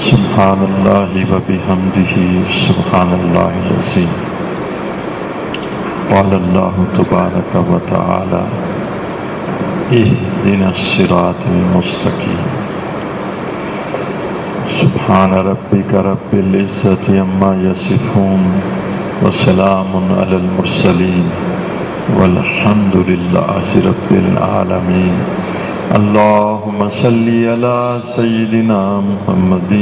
سبحان اللہ وبحمدہ سبحان اللہ العظیم۔ قال اللہ تبارک و تعالی اہدنا الصراط المستقیم۔ سبحان ربک رب العزۃ عما یصفون وسلام علی المرسلین والحمد للہ رب العالمین۔ اللہم صلی علی سیدنا محمد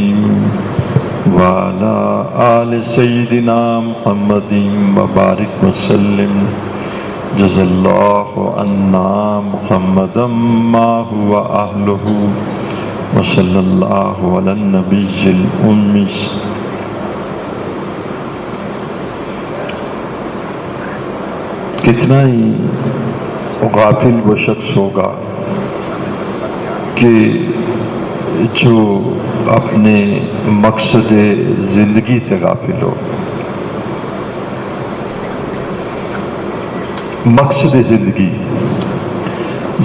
وعلی آل سیدنا محمد وبارک وسلم۔ جزا اللہ عنا محمدا ما هو اہلہ وصلی اللہ علی النبی الأمی۔ کتنا ہی غافل وہ شخص ہوگا کہ جو اپنے مقصد زندگی سے غافل ہو۔ مقصد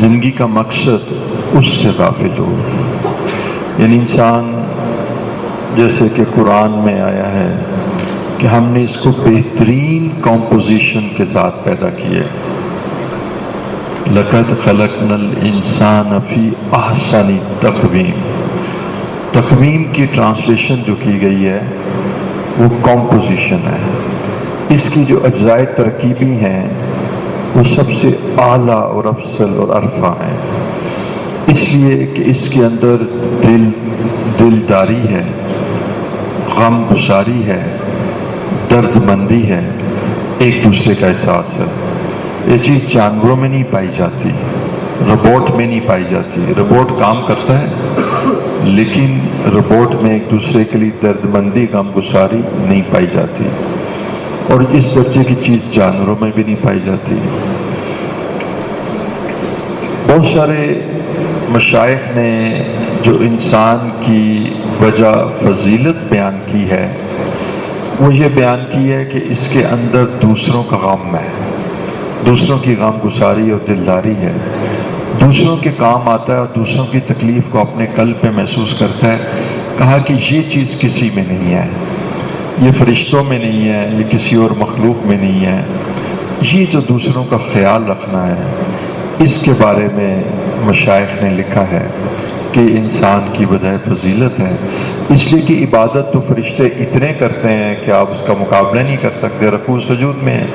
زندگی کا مقصد اس سے غافل ہو، یعنی انسان جیسے کہ قرآن میں آیا ہے کہ ہم نے اس کو بہترین کمپوزیشن کے ساتھ پیدا کیا ہے۔ لقد خلقنا الانسان فی احسن تقویم۔ تقویم کی ٹرانسلیشن جو کی گئی ہے وہ کمپوزیشن ہے۔ اس کی جو اجزائے ترکیبی ہیں وہ سب سے اعلیٰ اور افضل اور ارفع ہیں، اس لیے کہ اس کے اندر دلداری ہے، غم گساری ہے، درد مندی ہے، ایک دوسرے کا احساس ہے۔ یہ چیز جانوروں میں نہیں پائی جاتی، روبوٹ میں نہیں پائی جاتی۔ روبوٹ کام کرتا ہے لیکن روبوٹ میں ایک دوسرے کے لیے درد مندی، غم گساری نہیں پائی جاتی، اور اس درجے کی چیز جانوروں میں بھی نہیں پائی جاتی۔ بہت سارے مشائخ نے جو انسان کی وجہ فضیلت بیان کی ہے وہ یہ بیان کی ہے کہ اس کے اندر دوسروں کا غم ہے، دوسروں کی غم گساری اور دلداری ہے، دوسروں کے کام آتا ہے اور دوسروں کی تکلیف کو اپنے قلب پہ محسوس کرتا ہے۔ کہا کہ یہ چیز کسی میں نہیں ہے، یہ فرشتوں میں نہیں ہے، یہ کسی اور مخلوق میں نہیں ہے۔ یہ جو دوسروں کا خیال رکھنا ہے، اس کے بارے میں مشائخ نے لکھا ہے کہ انسان کی بجائے فضیلت ہے، اس لیے کہ عبادت تو فرشتے اتنے کرتے ہیں کہ آپ اس کا مقابلہ نہیں کر سکتے، رکوع سجود میں ہیں،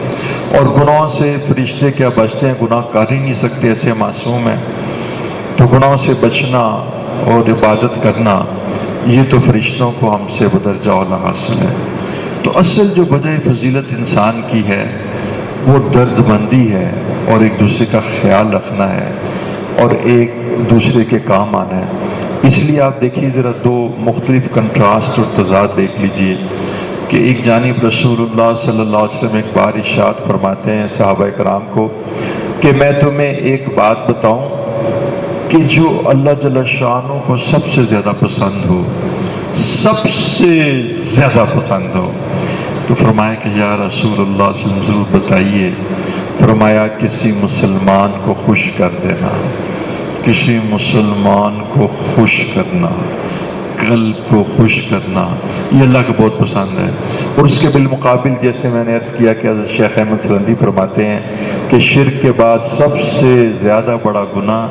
اور گناہوں سے فرشتے کیا بچتے ہیں، گناہ کر ہی نہیں سکتے، ایسے معصوم ہیں۔ تو گناہوں سے بچنا اور عبادت کرنا یہ تو فرشتوں کو ہم سے بدرجہ اولیٰ حاصل ہے۔ تو اصل جو وجہ فضیلت انسان کی ہے وہ درد مندی ہے اور ایک دوسرے کا خیال رکھنا ہے اور ایک دوسرے کے کام آنا ہے۔ اس لیے آپ دیکھیے ذرا دو مختلف کنٹراسٹ اور تضاد دیکھ لیجئے کہ ایک جانب رسول اللہ صلی اللہ علیہ وسلم ایک بار ارشاد فرماتے ہیں صحابہ کرام کو کہ میں تمہیں ایک بات بتاؤں کہ جو اللہ جل شانہ کو سب سے زیادہ پسند ہو، سب سے زیادہ پسند ہو، تو فرمایا کہ یا رسول اللہ صلی اللہ علیہ وسلم ضرور بتائیے۔ فرمایا کسی مسلمان کو خوش کر دینا، کسی مسلمان کو خوش کرنا، قلب کو خوش کرنا، یہ اللہ کو بہت پسند ہے۔ اور اس کے بالمقابل جیسے میں نے عرض کیا کہ حضرت شیخ احمد سرندی فرماتے ہیں کہ شرک کے بعد سب سے زیادہ بڑا گناہ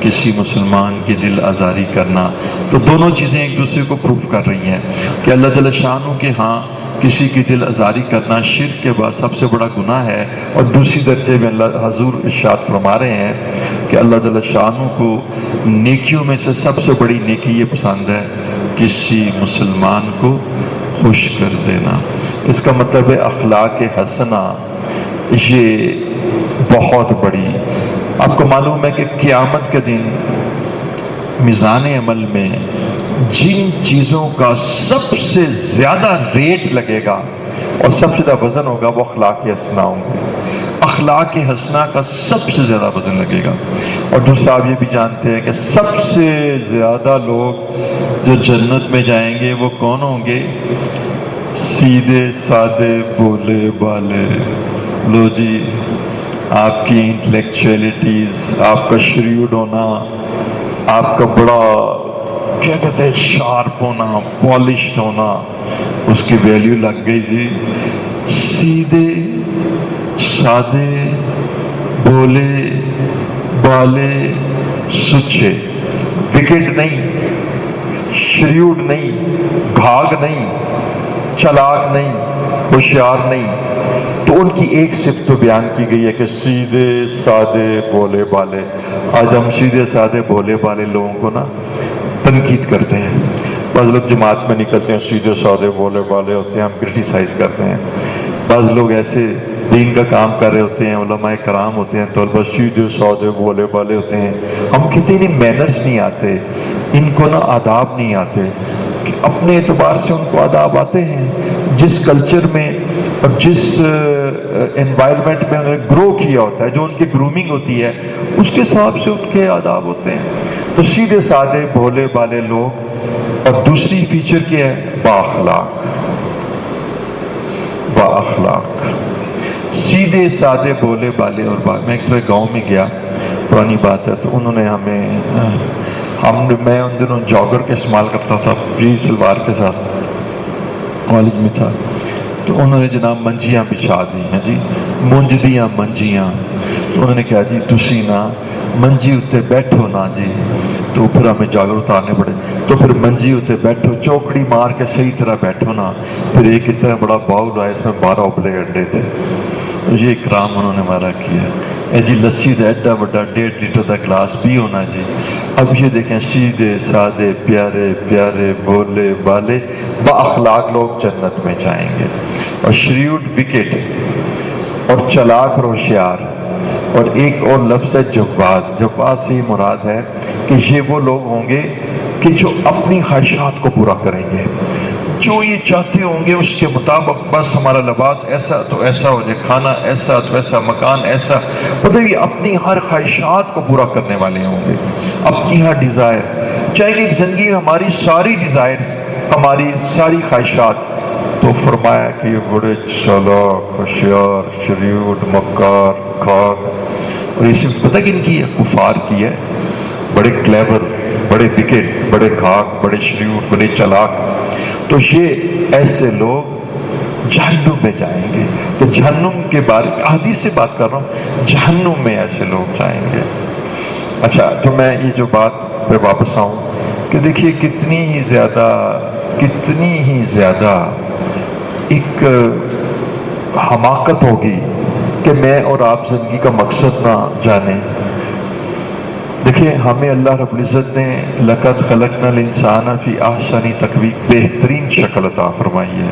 کسی مسلمان کی دل آزاری کرنا۔ تو دونوں چیزیں ایک دوسرے کو پروف کر رہی ہیں کہ اللہ جل شانہ کے ہاں کسی کی دل آزاری کرنا شرک کے بعد سب سے بڑا گناہ ہے، اور دوسری درجے میں اللہ حضور ارشاد فرما رہے ہیں کہ اللہ جل شانہ کو نیکیوں میں سے سب سے بڑی نیکی یہ پسند ہے کسی مسلمان کو خوش کر دینا۔ اس کا مطلب ہے اخلاق حسنہ یہ بہت بڑی۔ آپ کو معلوم ہے کہ قیامت کے دن میزان عمل میں جن چیزوں کا سب سے زیادہ ریٹ لگے گا اور سب سے زیادہ وزن ہوگا وہ اخلاق حسنہ ہوں گے۔ اخلاق حسنہ کا سب سے زیادہ وزن لگے گا۔ اور دوسرا آپ یہ بھی جانتے ہیں کہ سب سے زیادہ لوگ جو جنت میں جائیں گے وہ کون ہوں گے؟ سیدھے سادے بولے بالے۔ لو جی، آپ کی انٹلیکچولیٹیز، آپ کا شریوڈ ہونا، آپ کا بڑا کیا کہتے ہیں شارپ ہونا، پالشڈ ہونا، اس کی ویلیو لگ گئی جی سیدھے سادے بولے بالے سچے، وکٹ نہیں، شریوڈ نہیں، بھاگ نہیں، چلاک نہیں، ہوشیار نہیں۔ تو ان کی ایک صفت تو بیان کی گئی ہے کہ سیدھے سادے بولے بالے۔ آج ہم سیدھے سادے بولے بالے لوگوں کو نا تنقید کرتے ہیں، بعض لوگ جماعت میں نکلتے ہیں سیدھے سادے بولے بالے ہوتے ہیں، ہم کرٹیسائز کرتے ہیں۔ بعض لوگ ایسے دین کا کام کر رہے ہوتے ہیں، علماء کرام ہوتے ہیں، طلبہ سیدھے سادے بولے بالے ہوتے ہیں۔ ہم کہتے ہیں مینرز نہیں آتے، ان کو نا آداب نہیں آتے۔ کہ اپنے اعتبار سے ان کو آداب آتے ہیں، جس کلچر میں اور جس انوائرمنٹ میں انہوں نے گرو کیا ہوتا ہے، جو ان کی گرومنگ ہوتی ہے، اس کے حساب سے ان کے آداب ہوتے ہیں۔ تو سیدھے سادے بھولے بالے لوگ، اور دوسری فیچر کیا ہے؟ بااخلاق۔ بااخلاق، سیدھے سادے بھولے بالے اور میں ایک گاؤں میں گیا، پرانی بات ہے، تو انہوں نے میں ان دنوں جاگر کا استعمال کرتا تھا، پری سلوار کے ساتھ کالج میں تھا، تو انہوں نے جناب منجیاں بچھا دی ہیں جی، مونجدیاں منجیاں۔ تو انہوں نے کہا جی تسی نا منجی اتنے بیٹھو نا جی، تو پھر ہمیں جاگر اتارنے پڑے، تو پھر منجی اتنے بیٹھو، چوکڑی مار کے صحیح طرح بیٹھو نا۔ پھر ایک اتنا بڑا باؤل آیا، اس میں 12 ابلے انڈے تھے، یہ اکرام انہوں نے ہمارا کیا۔ اے جی لسی دا ایڈا بڑا 1.5 لیٹر دا گلاس بھی ہونا جی۔ اب یہ دیکھیں سیدھے سادے پیارے پیارے بولے بالے با اخلاق لوگ جنت میں جائیں گے۔ اور شریوڈ وکٹ اور چلاک اور ہوشیار، اور ایک اور لفظ ہے جواز۔ جواز سے ہی مراد ہے کہ یہ وہ لوگ ہوں گے کہ جو اپنی خواہشات کو پورا کریں گے، جو یہ چاہتے ہوں گے اس کے مطابق، بس ہمارا لباس ایسا تو ایسا ہو جائے، کھانا ایسا تو ایسا، مکان ایسا، مطلب یہ اپنی ہر خواہشات کو پورا کرنے والے ہوں گے، اپنی ہر ڈیزائر، چاہے کہ زندگی ہماری ساری ڈیزائرز، ہماری ساری خواہشات۔ تو فرمایا کہ یہ بڑے چالاک، ہوشیار، شریوڈ، مکار، کھاک، اور یہ صرف پتہ کن کی ہے؟ کفار کی ہے۔ بڑے کلیور، بڑے وکٹ، بڑے کھاک، بڑے شریوڈ، بڑے چالاک۔ تو یہ ایسے لوگ جہنم میں جائیں گے۔ تو جہنم کے بارے میں حدیث سے بات کر رہا ہوں، جہنم میں ایسے لوگ جائیں گے۔ اچھا، تو میں یہ جو بات پہ واپس آؤں کہ دیکھیے کتنی ہی زیادہ ایک حماقت ہوگی کہ میں اور آپ زندگی کا مقصد نہ جانیں۔ دیکھیں ہمیں اللہ رب العزت نے لقد خلقنا الانسان فی احسن تقویم، بہترین شکل عطا فرمائی ہے،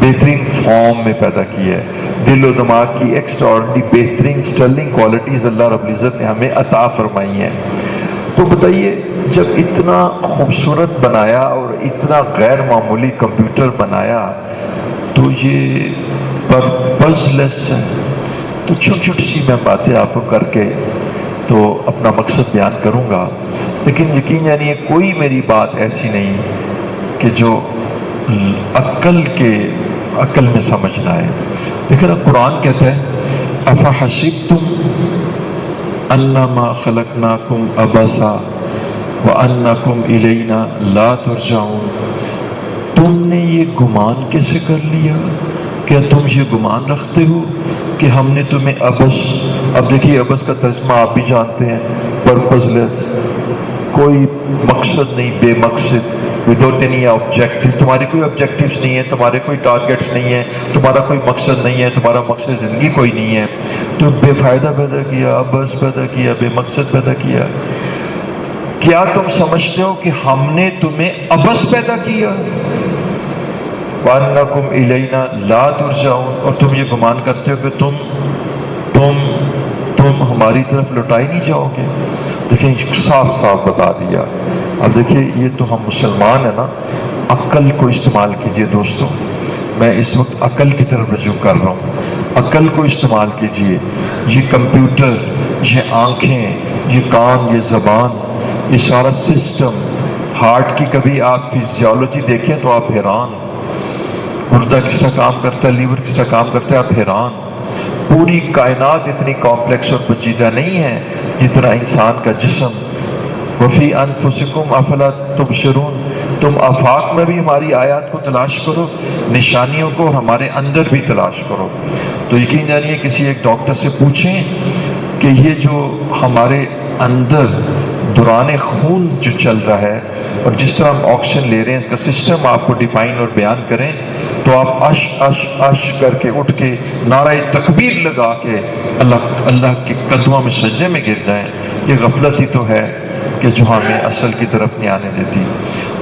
بہترین فارم میں پیدا کی ہے، دل و دماغ کی ایکسٹرا آرڈنری بہترین سٹرلنگ کوالٹیز اللہ رب العزت نے ہمیں عطا فرمائی ہیں۔ تو بتائیے جب اتنا خوبصورت بنایا اور اتنا غیر معمولی کمپیوٹر بنایا تو یہ پرپز لیس ہے۔ تو چھوٹی چھوٹی سی میں باتیں آپ کو کر کے تو اپنا مقصد بیان کروں گا، لیکن یقین یعنی کوئی میری بات ایسی نہیں کہ جو عقل میں سمجھ نہ آئے۔ لیکن اب قرآن کہتا ہے افحسبتم انما خلقناکم عبثا وانکم الینا لا ترجعون، تم نے یہ گمان کیسے کر لیا؟ کیا تم یہ گمان رکھتے ہو کہ ہم نے تمہیں عبث، اب دیکھیے عبث کا ترجمہ آپ بھی جانتے ہیں، پرپز لیس، کوئی مقصد نہیں، بے مقصد، وداؤٹ اینی آبجیکٹو، تمہارے کوئی آبجیکٹیوز نہیں ہیں، تمہارے کوئی ٹارگیٹس نہیں ہیں، تمہارا کوئی مقصد نہیں ہے، تمہارا مقصد زندگی کوئی نہیں ہے، تو بے فائدہ پیدا کیا، عبث پیدا کیا، بے مقصد پیدا کیا۔ کیا تم سمجھتے ہو کہ ہم نے تمہیں عبث پیدا کیا؟ وَأَنَّكُمْ إِلَيْنَا لَا تُرْجَعُونَ، اور تم یہ گمان کرتے ہو کہ تم ہماری طرف لوٹائے نہیں جاؤ گے۔ دیکھیں صاف صاف بتا دیا۔ اب دیکھیے یہ تو ہم مسلمان ہیں نا، عقل کو استعمال کیجئے دوستوں، میں اس وقت عقل کی طرف رجوع کر رہا ہوں، عقل کو استعمال کیجئے۔ یہ کمپیوٹر، یہ آنکھیں، یہ کان، یہ زبان، یہ سارا سسٹم، ہارٹ کی کبھی آپ فزیالوجی دیکھیں تو آپ حیران، گردہ کس طرح کام کرتا ہے، لیور کس طرح کام کرتا ہے، آپ حیران۔ پوری کائنات اتنی کمپلیکس اور پیچیدہ نہیں ہے جتنا انسان کا جسم وفی انفسکم افلا تبصرون، تم آفاق میں بھی ہماری آیات کو تلاش کرو، نشانیوں کو ہمارے اندر بھی تلاش کرو۔ تو یقین جانیے کسی ایک ڈاکٹر سے پوچھیں کہ یہ جو ہمارے اندر دوران خون جو چل رہا ہے اور جس طرح ہم آکسیجن لے رہے ہیں، اس کا سسٹم آپ کو ڈیفائن اور بیان کریں تو آپ اش اش اش کر کے اٹھ کے نعرہ تکبیر لگا کے اللہ کے قدموں میں سجدے میں گر جائیں۔ یہ غفلت ہی تو ہے کہ جو ہمیں اصل کی طرف نہیں آنے دیتی۔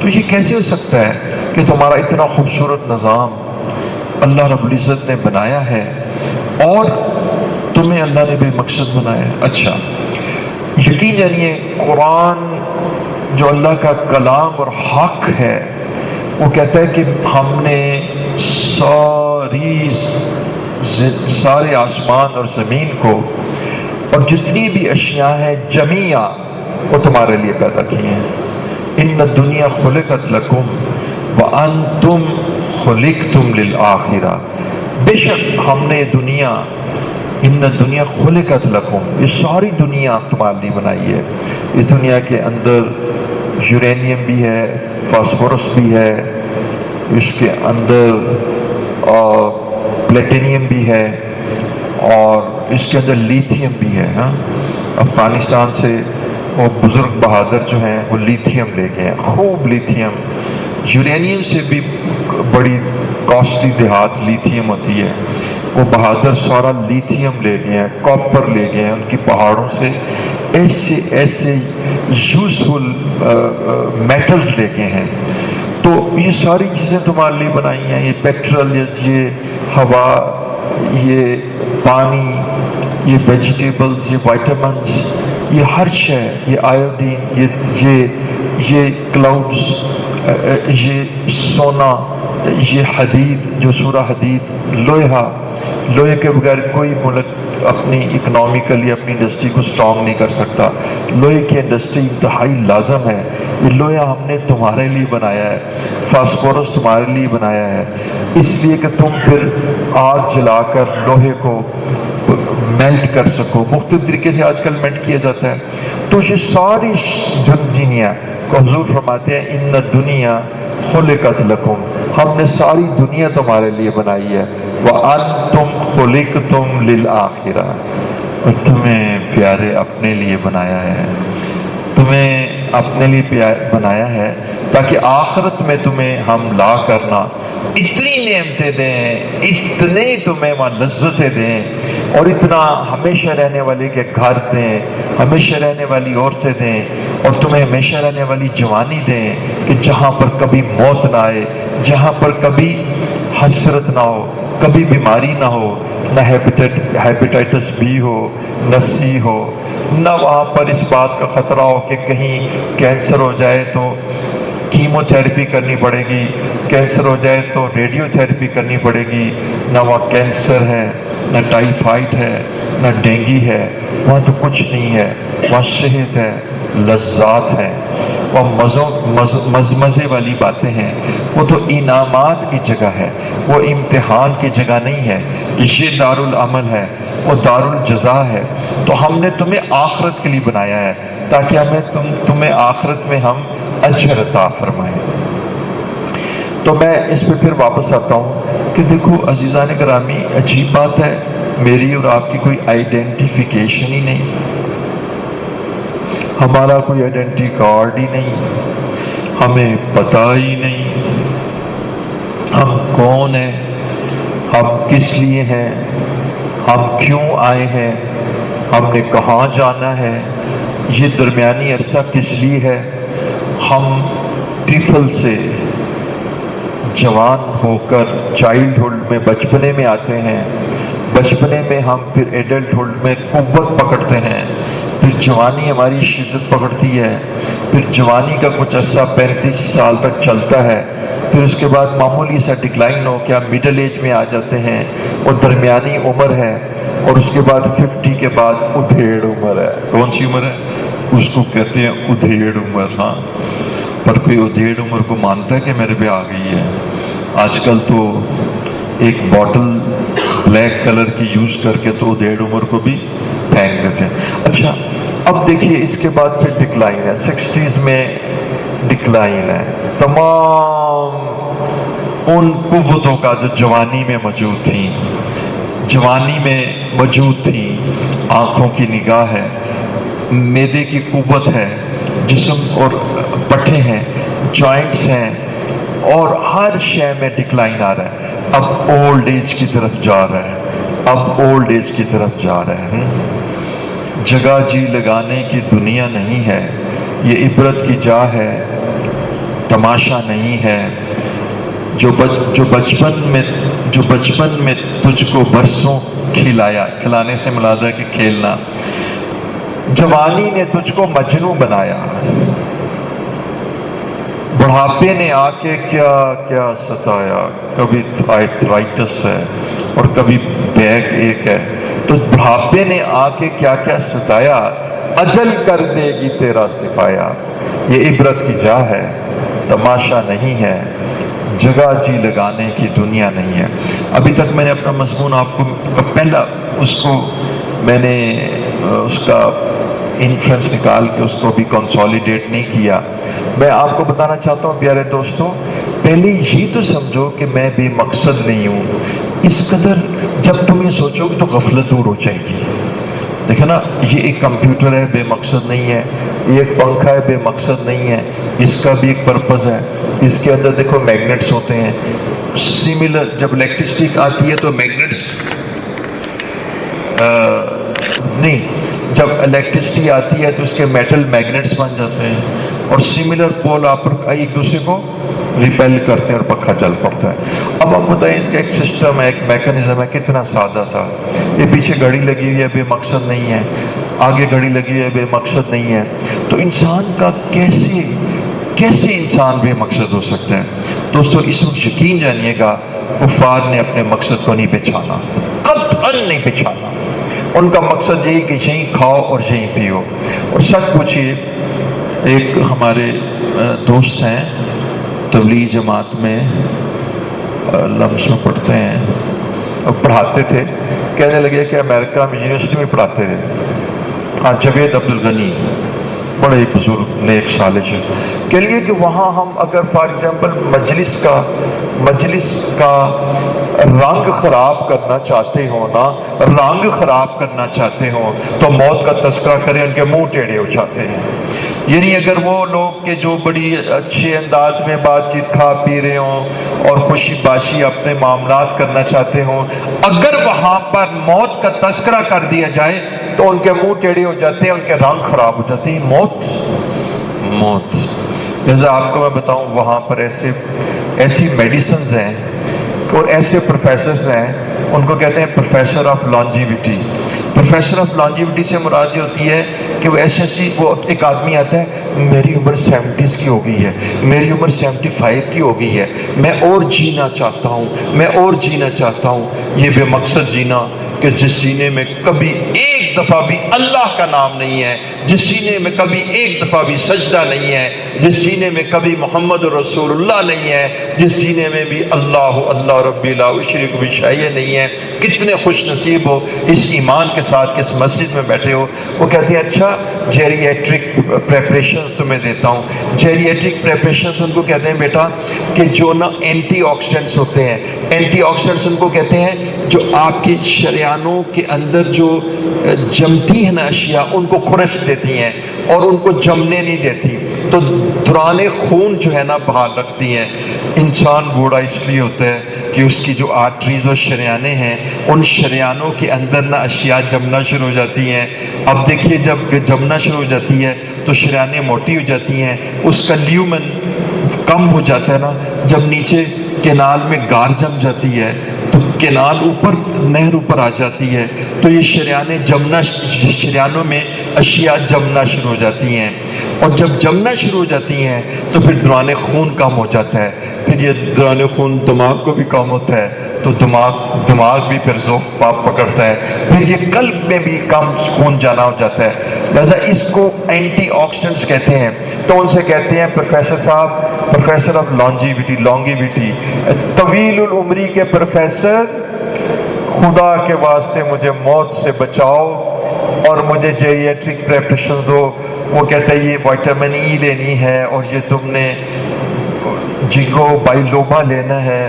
تو یہ کیسے ہو سکتا ہے کہ تمہارا اتنا خوبصورت نظام اللہ رب العزت نے بنایا ہے اور تمہیں اللہ نے بے مقصد بنایا ہے؟ اچھا، یقین جانیے قرآن جو اللہ کا کلام اور حق ہے، وہ کہتا ہے کہ ہم نے سارے آسمان اور زمین کو اور جتنی بھی اشیاء ہیں جمیعہ وہ تمہارے لیے پیدا کی ہیں۔ ان الدنیا خلقت لکم وانتم خلقتم للآخرہ، بے شک ہم نے دنیا، ان الدنیا خلقت لکم، یہ ساری دنیا تمہارے لیے بنائی ہے۔ اس دنیا کے اندر یورینیم بھی ہے، فاسفورس بھی ہے، اس کے اندر پلیٹینیم بھی ہے اور اس کے اندر لیتھیم بھی ہے۔ افغانستان سے وہ بزرگ بہادر جو ہیں وہ لیتھیم لے گئے ہیں، خوب لیتھیم، یورینیم سے بھی بڑی کاسٹلی دھات لیتھیم ہوتی ہے، وہ بہادر سارا لیتھیم لے گئے ہیں، کاپر لے گئے ہیں ان کی پہاڑوں سے، ایسے ایسے یوزفل میٹلز لے گئے ہیں۔ تو یہ ساری چیزیں تمہارے لیے بنائی ہیں، یہ پیٹرول، یہ ہوا، یہ پانی، یہ ویجیٹیبلز، یہ وائٹامنس، یہ ہر شے، یہ آیوڈین، یہ کلاؤڈز، یہ سونا، یہ حدید، جو سورہ حدید، لوہے کے بغیر کوئی ملک اپنی اکنامیکلی اپنی انڈسٹری کو اسٹرانگ نہیں کر سکتا۔ لوہے کی انڈسٹری انتہائی لازم ہے، یہ لوہا ہم نے تمہارے لیے بنایا ہے، فاسفورس تمہارے لیے بنایا ہے، اس لیے کہ تم پھر آگ جلا کر لوہے کو میلٹ کر سکو۔ مختلف طریقے سے آج کل میلٹ کیا جاتا ہے۔ تو یہ ساری دنیا کو حضور فرماتے ہیں ان الدنیا خلقت لکم، ہم نے ساری دنیا تمہارے لیے بنائی ہے، وَأَنْتُمْ خُلِقْتُمْ لِلْآخِرَةِ، اور تمہیں پیارے اپنے لیے بنایا ہے، تمہیں اپنے لیے بنایا ہے تاکہ آخرت میں تمہیں ہم لا کرنا اتنی نعمتیں دیں، اتنے تمہیں وہاں لذتیں دیں اور اتنا ہمیشہ رہنے والے کے گھر دیں، ہمیشہ رہنے والی عورتیں دیں اور تمہیں ہمیشہ رہنے والی جوانی دیں کہ جہاں پر کبھی موت نہ آئے، جہاں پر کبھی حسرت نہ ہو، کبھی بیماری نہ ہو، نہ ہیپیٹائٹس بی ہو، نہ سی ہو، نہ وہاں پر اس بات کا خطرہ ہو کہ کہیں کینسر ہو جائے تو کیمو تھراپی کرنی پڑے گی، کینسر ہو جائے تو ریڈیو تھراپی کرنی پڑے گی۔ نہ وہاں کینسر ہے، نہ ٹائیفائڈ ہے، نہ ڈینگی ہے، وہاں تو کچھ نہیں ہے، وہاں صحت ہے، لذات ہیں، وہاں مزے والی باتیں ہیں، وہ تو انعامات کی جگہ ہے، وہ امتحان کی جگہ نہیں ہے، یہ دارالعمل ہے، وہ دارالجزا ہے۔ تو ہم نے تمہیں آخرت کے لیے بنایا ہے تاکہ تمہیں آخرت میں ہم اجر عطا فرمائیں۔ تو میں اس پہ پھر واپس آتا ہوں کہ دیکھو عزیزان گرامی، عجیب بات ہے، میری اور آپ کی کوئی آئیڈینٹیفیکیشن ہی نہیں، ہمارا کوئی آئیڈینٹی کارڈ ہی نہیں، ہمیں پتہ ہی نہیں ہم کون ہیں، ہم کس لیے ہیں، ہم کیوں آئے ہیں، ہم نے کہاں جانا ہے، یہ درمیانی عرصہ کس لیے ہے۔ ہم طفل سے جوان ہو کر چائلڈہڈ میں، بچپنے میں آتے ہیں، بچپنے میں ہم پھر ایڈلٹہڈ میں قوت پکڑتے ہیں، پھر جوانی ہماری شدت پکڑتی ہے، پھر جوانی کا کچھ عرصہ 35 سال تک چلتا ہے، پھر اس کے بعد معمولی سا ڈکلائن ہو کے ہم مڈل ایج میں آ جاتے ہیں، وہ درمیانی عمر ہے، اور اس کے بعد 50 کے بعد ادھیڑ عمر ہے۔ کون سی عمر ہے؟ اس کو کہتے ہیں ادھیڑ عمر۔ ہاں، پر کوئی ادھیڑ عمر کو مانتا ہے کہ میرے پہ آ گئی ہے؟ آج کل تو ایک بوٹل بلیک کلر کی یوز کر کے تو ادھیڑ عمر کو بھی پھینک دیتے ہیں۔ اچھا، اب دیکھیے اس کے بعد پھر ڈکلائن ہے، 60s میں ڈکلائن ہے، تمام ان قوتوں کا جو جوانی میں موجود تھیں، جوانی میں موجود تھی، آنکھوں کی نگاہ ہے، معدے کی قوت ہے، جسم اور پٹھے ہیں، جوائنٹس ہیں، اور ہر شے میں ڈکلائن آ رہا ہے، اب اولڈ ایج کی طرف جا رہا ہے، اب اولڈ ایج کی طرف جا رہا ہے۔ جگہ جی لگانے کی دنیا نہیں ہے، یہ عبرت کی جا ہے، تماشا نہیں ہے، جو بچپن میں تجھ کو برسوں کھلایا، کھلانے سے مراد ہے کہ کھیلنا، جوانی نے تجھ کو مجنوں بنایا، بڑھاپے نے آ کے کیا کیا ستایا، کبھی آرتھرائٹس ہے اور کبھی بیک ایک ہے، تو بڑھاپے نے آ کے کیا کیا ستایا، اجل کر دے گی تیرا سفایا، یہ عبرت کی جا ہے، تماشا نہیں ہے، جگہ جی لگانے کی دنیا نہیں ہے۔ ابھی تک میں نے اپنا مضمون آپ کو پہلا اس کو میں نے اس کا انفرنس نکال کے اس کو بھی کنسولیڈیٹ نہیں کیا۔ میں آپ کو بتانا چاہتا ہوں پیارے دوستوں، پہلے یہ تو سمجھو کہ میں بے مقصد نہیں ہوں، اس قدر جب تم یہ سوچو گے تو غفلت دور ہو جائے گی۔ دیکھیں نا، یہ ایک کمپیوٹر ہے، بے مقصد نہیں ہے، یہ ایک پنکھا ہے، بے مقصد نہیں ہے، اس کا بھی ایک پرپز ہے، اس کے اندر دیکھو میگنیٹس ہوتے ہیں، سملر جب الیکٹرسٹی آتی ہے تو میگنیٹس نہیں، جب الیکٹرسٹی آتی ہے تو اس کے میٹل میگنیٹس بن جاتے ہیں، اور سملر پول آپس ایک دوسرے کو ریپیل کرتے ہیں اور پنکھا چل پڑتا ہے۔ اب آپ بتائیں اس کا ایک سسٹم ہے، ایک میکنزم ہے، کتنا سادہ سا، یہ پیچھے گھڑی لگی ہوئی ہے، بے مقصد نہیں ہے، آگے گھڑی لگی ہوئی ہے، بے مقصد نہیں ہے، تو انسان کا کیسے انسان بے مقصد ہو سکتا ہے؟ دوستو اس وقت یقین جانیے گا، کفار نے اپنے مقصد کو نہیں پہچانا، قطعاً نہیں پہچانا، ان کا مقصد یہی کہ یہیں کھاؤ اور یہیں پیو۔ اور سچ پوچھیے، ایک ہمارے دوست ہیں تبلیغ جماعت میں لمس میں پڑھتے ہیں اور پڑھاتے تھے، کہنے لگے کہ امریکہ میں یونیورسٹی میں پڑھاتے تھے، ہاں جاوید عبدالغنی بڑے بزرگ نیک صالح، کہہ لیے کہ وہاں ہم اگر فار ایگزامپل مجلس کا رنگ خراب کرنا چاہتے ہوں نا، رنگ خراب کرنا چاہتے ہوں تو موت کا تذکرہ کریں، ان کے منہ ٹیڑھے ہو جاتے ہیں۔ یعنی اگر وہ لوگ کہ جو بڑی اچھے انداز میں بات چیت کھا پی رہے ہوں اور خوشی باشی اپنے معاملات کرنا چاہتے ہوں، اگر وہاں پر موت کا تذکرہ کر دیا جائے تو ان کے منہ ٹیڑھے ہو جاتے ہیں، ان کے رنگ خراب ہو جاتے ہیں۔ موت جیسے آپ کو میں بتاؤں، وہاں پر ایسی میڈیسنز ہیں اور ایسے پروفیسرز ہیں، ان کو کہتے ہیں professor of longevity. Professor of longevity سے مراد یہ ہوتی ہے کہ وہ وہ ایک آدمی آتا ہے، میری عمر 70s کی ہو گئی ہے، میری عمر 75 کی ہو گئی ہے، میں اور جینا چاہتا ہوں، میں اور جینا چاہتا ہوں۔ یہ بے مقصد جینا کہ جس سینے میں کبھی ایک دفعہ بھی اللہ کا نام نہیں ہے، جس سینے میں کبھی ایک دفعہ بھی سجدہ نہیں ہے، جس سینے میں کبھی محمد رسول اللہ نہیں ہے، جس سینے میں بھی اللہ ربی لا اشرک بہ شیئا نہیں ہے۔ کتنے خوش نصیب ہو اس ایمان کے ساتھ کہ اس مسجد میں بیٹھے ہو۔ وہ کہتے ہیں اچھا جیریٹرک پریپریشنز تمہیں دیتا ہوں۔ جیریٹرک پریپریشنز ان کو کہتے ہیں بیٹا کہ جو نا اینٹی آکسیڈنٹس ہوتے ہیں، اینٹی آکسیڈنٹس ان کو کہتے ہیں جو آپ کی شریانوں کے اندر جو جمتی ہیں نا اشیاء، ان کو خرش دیتی ہیں اور ان کو جمنے نہیں دیتی، تو دوران خون جو ہے نا بحال رکھتی ہیں۔ انسان بوڑھا اس لیے ہوتا ہے کہ اس کی جو آرٹریز اور شریانے ہیں، ان شریانوں کے اندر نا اشیاء جمنا شروع ہو جاتی ہیں۔ اب دیکھیے جب جمنا شروع ہو جاتی ہے تو شریانیں موٹی ہو جاتی ہیں، اس کا لیومن کم ہو جاتا ہے نا، جب نیچے کینال میں گار جم جاتی ہے تو کینال اوپر نہر اوپر آ جاتی ہے، تو یہ شریانوں میں اشیاء جمنا شروع ہو جاتی ہیں، اور جب جمنا شروع ہو جاتی ہیں تو پھر دوران خون کم ہو جاتا ہے، پھر یہ دوران خون دماغ کو بھی کم ہوتا ہے، تو دماغ بھی پھر ذوق پاپ پکڑتا ہے، پھر یہ قلب میں بھی کم خون جانا ہو جاتا ہے۔ لہذا اس کو اینٹی آکسیڈنٹس کہتے ہیں۔ تو ان سے کہتے ہیں پروفیسر صاحب، پروفیسر آف لانگیوٹی، طویل العمری کے پروفیسر، خدا کے واسطے مجھے موت سے بچاؤ، اور مجھے جیریٹرک پریپریشن دو، وہ کہتا ہے یہ وائٹامن ای لینی ہے اور یہ تم نے جگو بائلوبا لینا ہے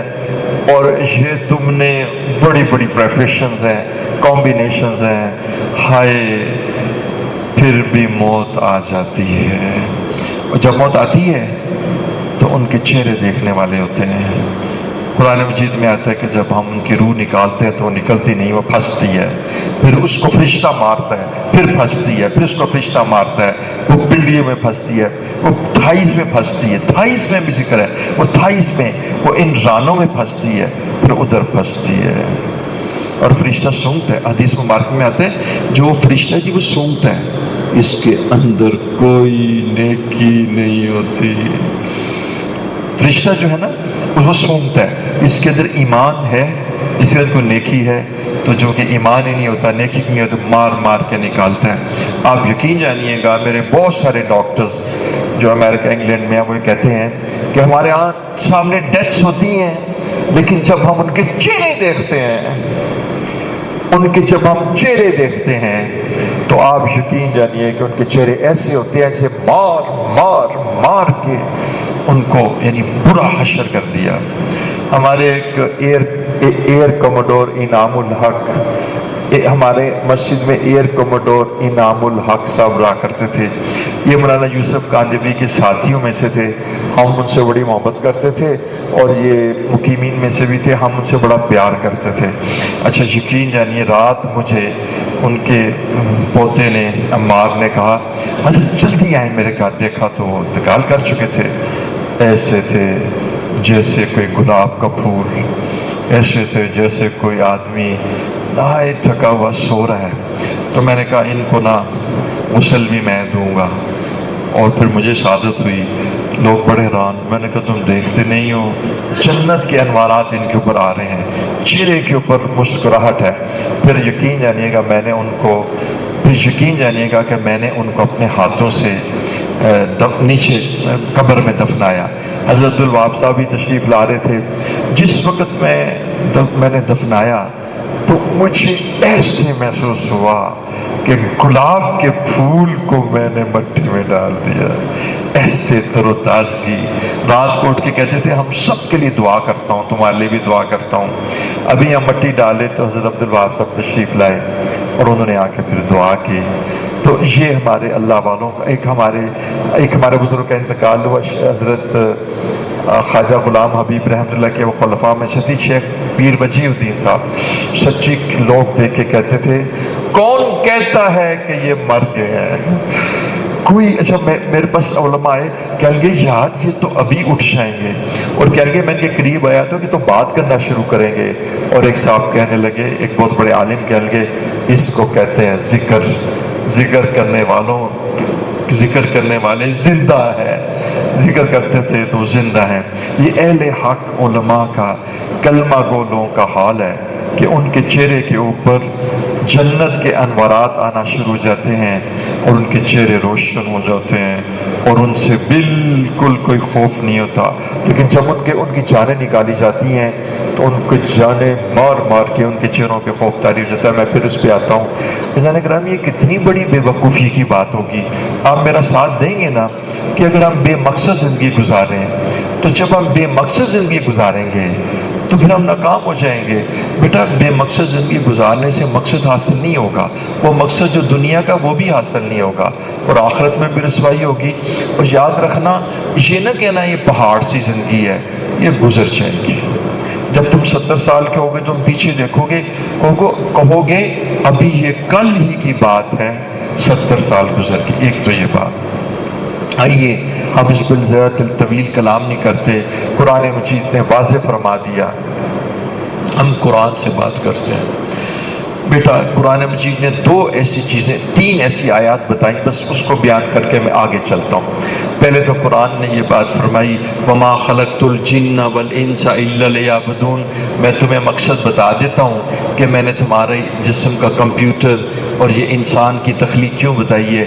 اور یہ تم نے بڑی بڑی پریپریشنز ہیں، کمبینیشنز ہیں. ہائے، پھر بھی موت آ جاتی ہے. اور جب موت آتی ہے تو ان کے چہرے دیکھنے والے ہوتے ہیں. قرآن مجید میں آتا ہے کہ جب ہم ان کی روح نکالتے ہیں تو وہ نکلتی نہیں، وہ پھنستی ہے. پھر اس کو فرشتہ مارتا ہے، پھر پھنستی ہے، پھر اس کو فرشتہ مارتا ہے، وہ پنڈلیوں میں پھنستی ہے، وہ تھائیز میں پھنستی ہے، تھائیز میں بھی ذکر ہے، وہ تھائیز میں، وہ ان رانوں میں پھنستی ہے، پھر ادھر پھنستی ہے. اور فرشتہ سونگتا ہے. حدیث مبارک میں آتا ہے جو فرشتہ ہے وہ سونگتا ہے، اس کے اندر کوئی نیکی نہیں ہوتی. فرشتہ جو ہے نا وہ سونگتا ہے، اس کے اندر ایمان ہے، اس کے اندر کوئی نیکی ہے، تو جو کہ ایمان ہی نہیں ہوتا، نیکی نہیں ہوتا، مار مار کے نکالتا ہے. آپ یقین جانیے گا، میرے بہت سارے ڈاکٹرز جو امریکہ انگلینڈ میں ہیں وہ کہتے ہیں کہ ہمارے ہاں سامنے ڈیتھس ہوتی ہیں، لیکن جب ہم ان کے چہرے دیکھتے ہیں، جب ہم چہرے دیکھتے ہیں تو آپ یقین جانیے کہ ان کے چہرے ایسے ہوتے ہیں ایسے مار مار مار کے ان کو یعنی برا حشر کر دیا. ہمارے ایک ایئر کوموڈور انعام الحق، ہمارے مسجد میں ایئر کوموڈور انعام الحق صاحب رہا کرتے تھے. یہ مولانا یوسف کاندھوی کے ساتھیوں میں سے تھے. ہم ان سے بڑی محبت کرتے تھے اور یہ مقیمین میں سے بھی تھے. ہم ان سے بڑا پیار کرتے تھے. اچھا یقین جانیے رات مجھے ان کے پوتے نے، عمار نے کہا حضرت جلدی آئیں میرے گھر. دیکھا تو وہ انتقال کر چکے تھے. ایسے تھے جیسے کوئی گلاب کا پھول، ایسے تھے جیسے کوئی آدمی نہائے تھکا ہوا سو رہا ہے. تو میں نے کہا ان کو نا غسل بھی میں دوں گا. اور پھر مجھے سعادت ہوئی. لوگ بڑے حیران. میں نے کہا تم دیکھتے نہیں ہو جنت کے انوارات ان کے اوپر آ رہے ہیں، چہرے کے اوپر مسکراہٹ ہے. پھر یقین جانیے گا میں نے ان کو اپنے ہاتھوں سے نیچے قبر میں دفنایا. حضرت الوہاب صاحب بھی تشریف لا رہے تھے. جس وقت میں نے دفنایا تو مجھے ایسے محسوس ہوا کہ گلاب کے پھول کو میں نے مٹی میں ڈال دیا. ایسے تر و تازگی. رات کو اٹھ کے کہتے تھے ہم سب کے لیے دعا کرتا ہوں، تمہارے لیے بھی دعا کرتا ہوں. ابھی ہم مٹی ڈالے تو حضرت عبدالوہاب صاحب تشریف لائے اور انہوں نے آ کے پھر دعا کی. تو یہ ہمارے اللہ والوں کا ایک ہمارے بزرگ کا انتقال ہوا. حضرت خواجہ غلام حبیب رحمۃ اللہ کے وہ خلفاء میں سے شیخ پیر وجیہ الدین صاحب. سچی لوگ دیکھ کے کہتے تھے کون کہتا ہے کہ یہ مر گئے ہیں کوئی. اچھا میرے پاس علماء آئے کہیں گے یار یہ تو ابھی اٹھ جائیں گے، اور کہیں گے میں ان کے قریب آیا تو کہ تو بات کرنا شروع کریں گے. اور ایک صاحب کہنے لگے، ایک بہت بڑے عالم کہنے لگے اس کو کہتے ہیں ذکر کرنے والے زندہ ہے. ذکر کرتے تھے تو زندہ ہیں. یہ اہل حق علماء کا، کلمہ گو لوگوں کا حال ہے کہ ان کے چہرے کے اوپر جنت کے انوارات آنا شروع ہو جاتے ہیں اور ان کے چہرے روشن ہو جاتے ہیں اور ان سے بالکل کوئی خوف نہیں ہوتا. لیکن جب ان کی جانیں نکالی جاتی ہیں تو ان کو جانیں مار مار کے ان کے چہروں پہ خوف طاری ہو جاتا ہے. میں پھر اس پہ آتا ہوں. عزیزان کرام یہ کتنی بڑی بے وقوفی کی بات ہوگی. آپ میرا ساتھ دیں گے نا کہ اگر ہم بے مقصد زندگی گزاریں تو جب ہم بے مقصد زندگی گزاریں گے تو پھر ہم ناکام ہو جائیں گے. بیٹا بے مقصد زندگی گزارنے سے مقصد حاصل نہیں ہوگا. وہ مقصد جو دنیا کا وہ بھی حاصل نہیں ہوگا اور آخرت میں بھی رسوائی ہوگی. اور یاد رکھنا یہ نہ کہنا یہ پہاڑ سی زندگی ہے، یہ گزر جائے گی. جب تم 70 سال کے ہوگے تم پیچھے دیکھو گے کہو گے ابھی یہ کل ہی کی بات ہے، 70 سال گزر گئی. ایک تو یہ بات. آئیے ہم اس بالذات الطویل کلام نہیں کرتے. قرآن مجید نے واضح فرما دیا. ہم قرآن سے بات کرتے ہیں. بیٹا قرآن مجید نے 3 ایسی آیات بتائیں، بس اس کو بیان کر کے میں آگے چلتا ہوں. پہلے تو قرآن نے یہ بات فرمائی وما خلقت الجن والانس الا لیعبدون. میں تمہیں مقصد بتا دیتا ہوں کہ میں نے تمہارے جسم کا کمپیوٹر اور یہ انسان کی تخلیق کیوں بتائی ہے.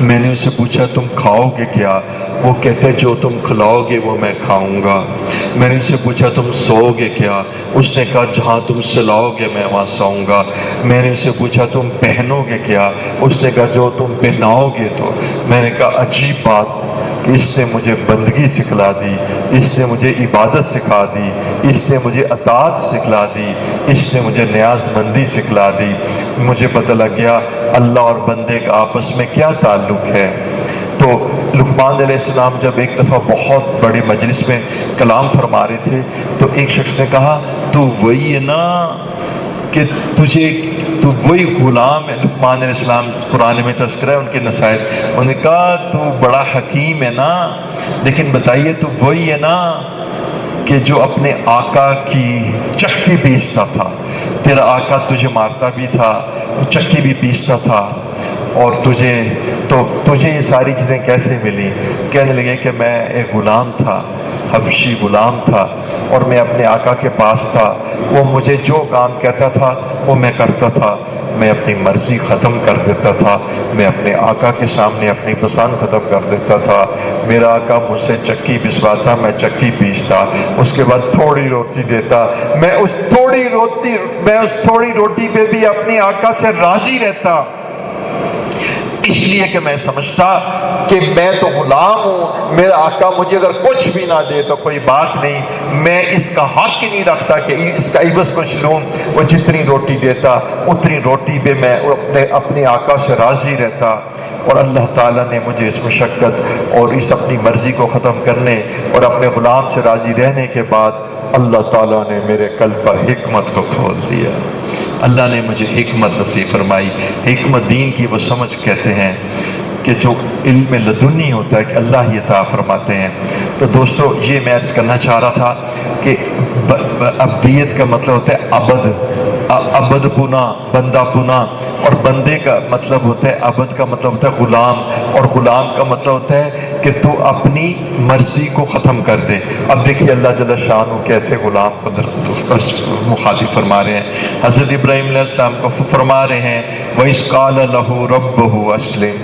میں نے اسے پوچھا تم کھاؤگے کیا؟ وہ کہتے جو تم کھلاؤگے وہ میں کھاؤں گا۔ میں نے اسے پوچھا تم سوؤ گے کیا؟ اس نے کہا جہاں تم سلاؤ گے میں وہاں سوؤں گا۔ میں نے اسے پوچھا تم پہنو گے کیا؟ اس نے کہا جو تم پہناؤ گے۔ تو میں نے کہا عجیب بات، اس نے مجھے بندگی سکھلا دی، اس نے مجھے عبادت سکھا دی، اس نے مجھے اطاعت سکھلا دی، اس نے مجھے نیاز مندی سکھلا دی۔ مجھے پتہ لگ گیا اللہ اور بندے کا آپس میں کیا تعلق ہے۔ تو لقمان علیہ السلام جب ایک دفعہ بہت بڑی مجلس میں کلام فرما رہے تھے تو ایک شخص نے کہا تو وہی ہے نا کہ تو وہی غلام ہے۔ لقمان علیہ السلام قرآن میں تذکرہ ہے ان کے نصائح، انہوں نے کہا تو بڑا حکیم ہے نا، لیکن بتائیے تو وہی ہے نا کہ جو اپنے آقا کی چکی پیستا تھا، تیرا آقا تجھے مارتا بھی تھا، چکی بھی پیستا تھا، اور تجھے یہ ساری چیزیں کیسے ملی؟ کہنے لگے کہ میں ایک غلام تھا، حبشی غلام تھا، اور میں اپنے آقا کے پاس تھا، وہ مجھے جو کام کہتا تھا وہ میں کرتا تھا، میں اپنی مرضی ختم کر دیتا تھا، میں اپنے آقا کے سامنے اپنی پسند ختم کر دیتا تھا۔ میرا آقا مجھ سے چکی پسواتا، میں چکی پیستا، اس کے بعد تھوڑی روٹی دیتا، میں اس تھوڑی روٹی پہ بھی اپنے آقا سے راضی رہتا، اس لیے کہ میں سمجھتا کہ میں تو غلام ہوں، میرا آقا مجھے اگر کچھ بھی نہ دے تو کوئی بات نہیں، میں اس کا حق ہی نہیں رکھتا کہ اس کا عوض کچھ لوں۔ وہ جتنی روٹی دیتا اتنی روٹی پہ میں اپنے آقا سے راضی رہتا۔ اور اللہ تعالیٰ نے مجھے اس مشقت اور اس اپنی مرضی کو ختم کرنے اور اپنے غلام سے راضی رہنے کے بعد اللہ تعالیٰ نے میرے قلب پر حکمت کو کھول دیا۔ اللہ نے مجھے حکمت نصیب فرمائی۔ حکمت دین کی وہ سمجھ کہتے ہیں کہ جو علم لدنی ہوتا ہے کہ اللہ ہی عطا فرماتے ہیں۔ تو دوستو یہ میں عرض کرنا چاہ رہا تھا کہ عبدیت کا مطلب ہوتا ہے عبد پنا، بندہ پنا، اور بندے کا مطلب ہوتا ہے، عبد کا مطلب ہوتا ہے غلام، اور غلام کا مطلب ہوتا ہے کہ تو اپنی مرضی کو ختم کر دے۔ اب دیکھیے اللہ جل شانہ کیسے غلام کو مخاطب فرما رہے ہیں۔ حضرت ابراہیم علیہ السلام کو فرما رہے ہیں وَإِذْ قَالَ لَهُ رَبُّهُ أَسْلِمْ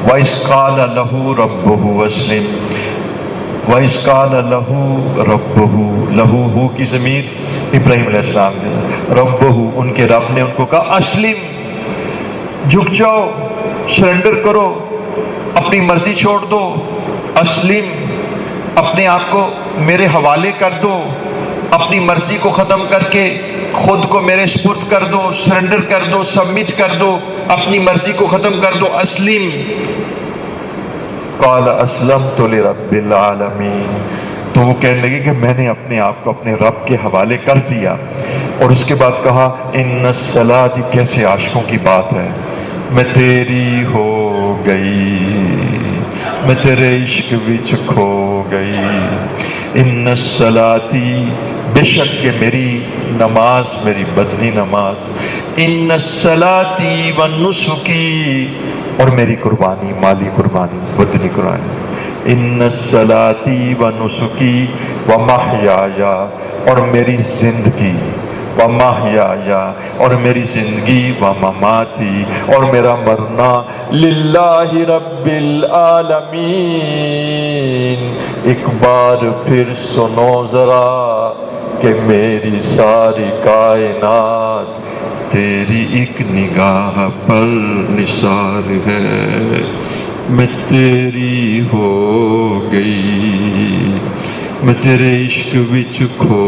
وَإِذْ قَالَ لَهُ رَبُّهُ أَسْلِمْ وَإِذْ قَالَ لَهُ رَبُّهُ، لہو ہو کی ضمیر ابراہیم علیہ السلام نے، ربہ ان کے رب نے ان کو کہا اسلم، جھک جاؤ، سرنڈر کرو، اپنی مرضی چھوڑ دو، اسلم، اپنے آپ کو میرے حوالے کر دو، اپنی مرضی کو ختم کر کے خود کو میرے سپرد کر دو، سرنڈر کر دو، سبمٹ کر دو، اپنی مرضی کو ختم کر دو، اسلم۔ قال اسلمت لرب العالمین، تو وہ کہنے لگے کہ میں نے اپنے آپ کو اپنے رب کے حوالے کر دیا۔ اور اس کے بعد کہا ان الصلاۃ، کیسے عاشقوں کی بات ہے، میں تیری ہو گئی، میں تیرے عشق وچ کھو گئی، ان الصلاۃ، بے شک کہ میری نماز، میری بدنی نماز، ان الصلاۃ والنسکی، اور میری قربانی، مالی قربانی، بدنی قربانی، ان الصلاۃ ونسکی ومحیای، اور میری زندگی، ومحیای، اور میری زندگی، ومماتی، اور میرا مرنا، للہ رب العالمین۔ ایک بار پھر سنو ذرا کہ میری ساری کائنات تیری ایک نگاہ پر نثار ہے، میں تیری ہو گئی، میں تیرے عشق وچ کھو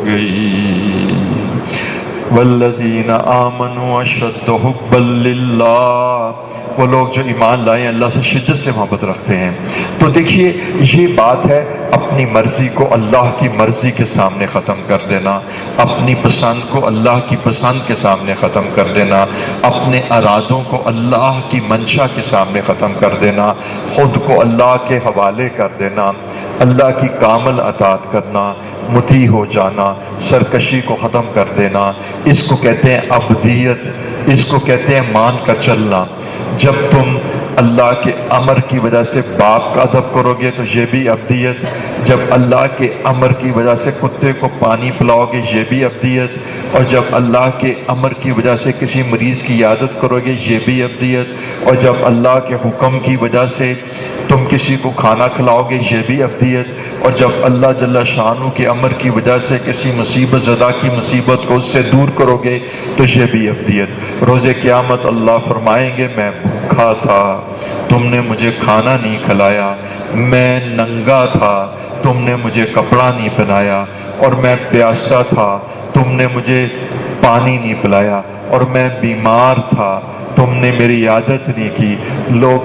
گئی۔ والذین آمنوا اشد حبا للہ، وہ لوگ جو ایمان لائے اللہ سے شدت سے محبت رکھتے ہیں۔ تو دیکھیے یہ بات ہے اپنی مرضی کو اللہ کی مرضی کے سامنے ختم کر دینا، اپنی پسند کو اللہ کی پسند کے سامنے ختم کر دینا، اپنے ارادوں کو اللہ کی منشا کے سامنے ختم کر دینا، خود کو اللہ کے حوالے کر دینا، اللہ کی کامل اطاعت کرنا، مطیع ہو جانا، سرکشی کو ختم کر دینا۔ اس کو کہتے ہیں عبدیت، اس کو کہتے ہیں مان کر چلنا۔ جب تم اللہ کے امر کی وجہ سے باپ کا ادب کرو گے تو یہ بھی ابدیت، جب اللہ کے امر کی وجہ سے کتے کو پانی پلاؤ گے یہ بھی ابدیت، اور جب اللہ کے امر کی وجہ سے کسی مریض کی عیادت کرو گے یہ بھی ابدیت، اور جب اللہ کے حکم کی وجہ سے تم کسی کو کھانا کھلاؤ گے یہ بھی ابدیت، اور جب اللہ جل شانہ کے امر کی وجہ سے کسی مصیبت زدہ کی مصیبت کو اس سے دور کرو گے تو یہ بھی ابدیت۔ روز قیامت اللہ فرمائیں گے میں بھوکا تھا تم نے مجھے کھانا نہیں کھلایا، میں ننگا تھا تم نے مجھے کپڑا نہیں پہنایا، اور میں پیاسا تھا تم نے مجھے پانی نہیں پلایا، اور میں بیمار تھا تم نے میری عادت نہیں کی۔ لوگ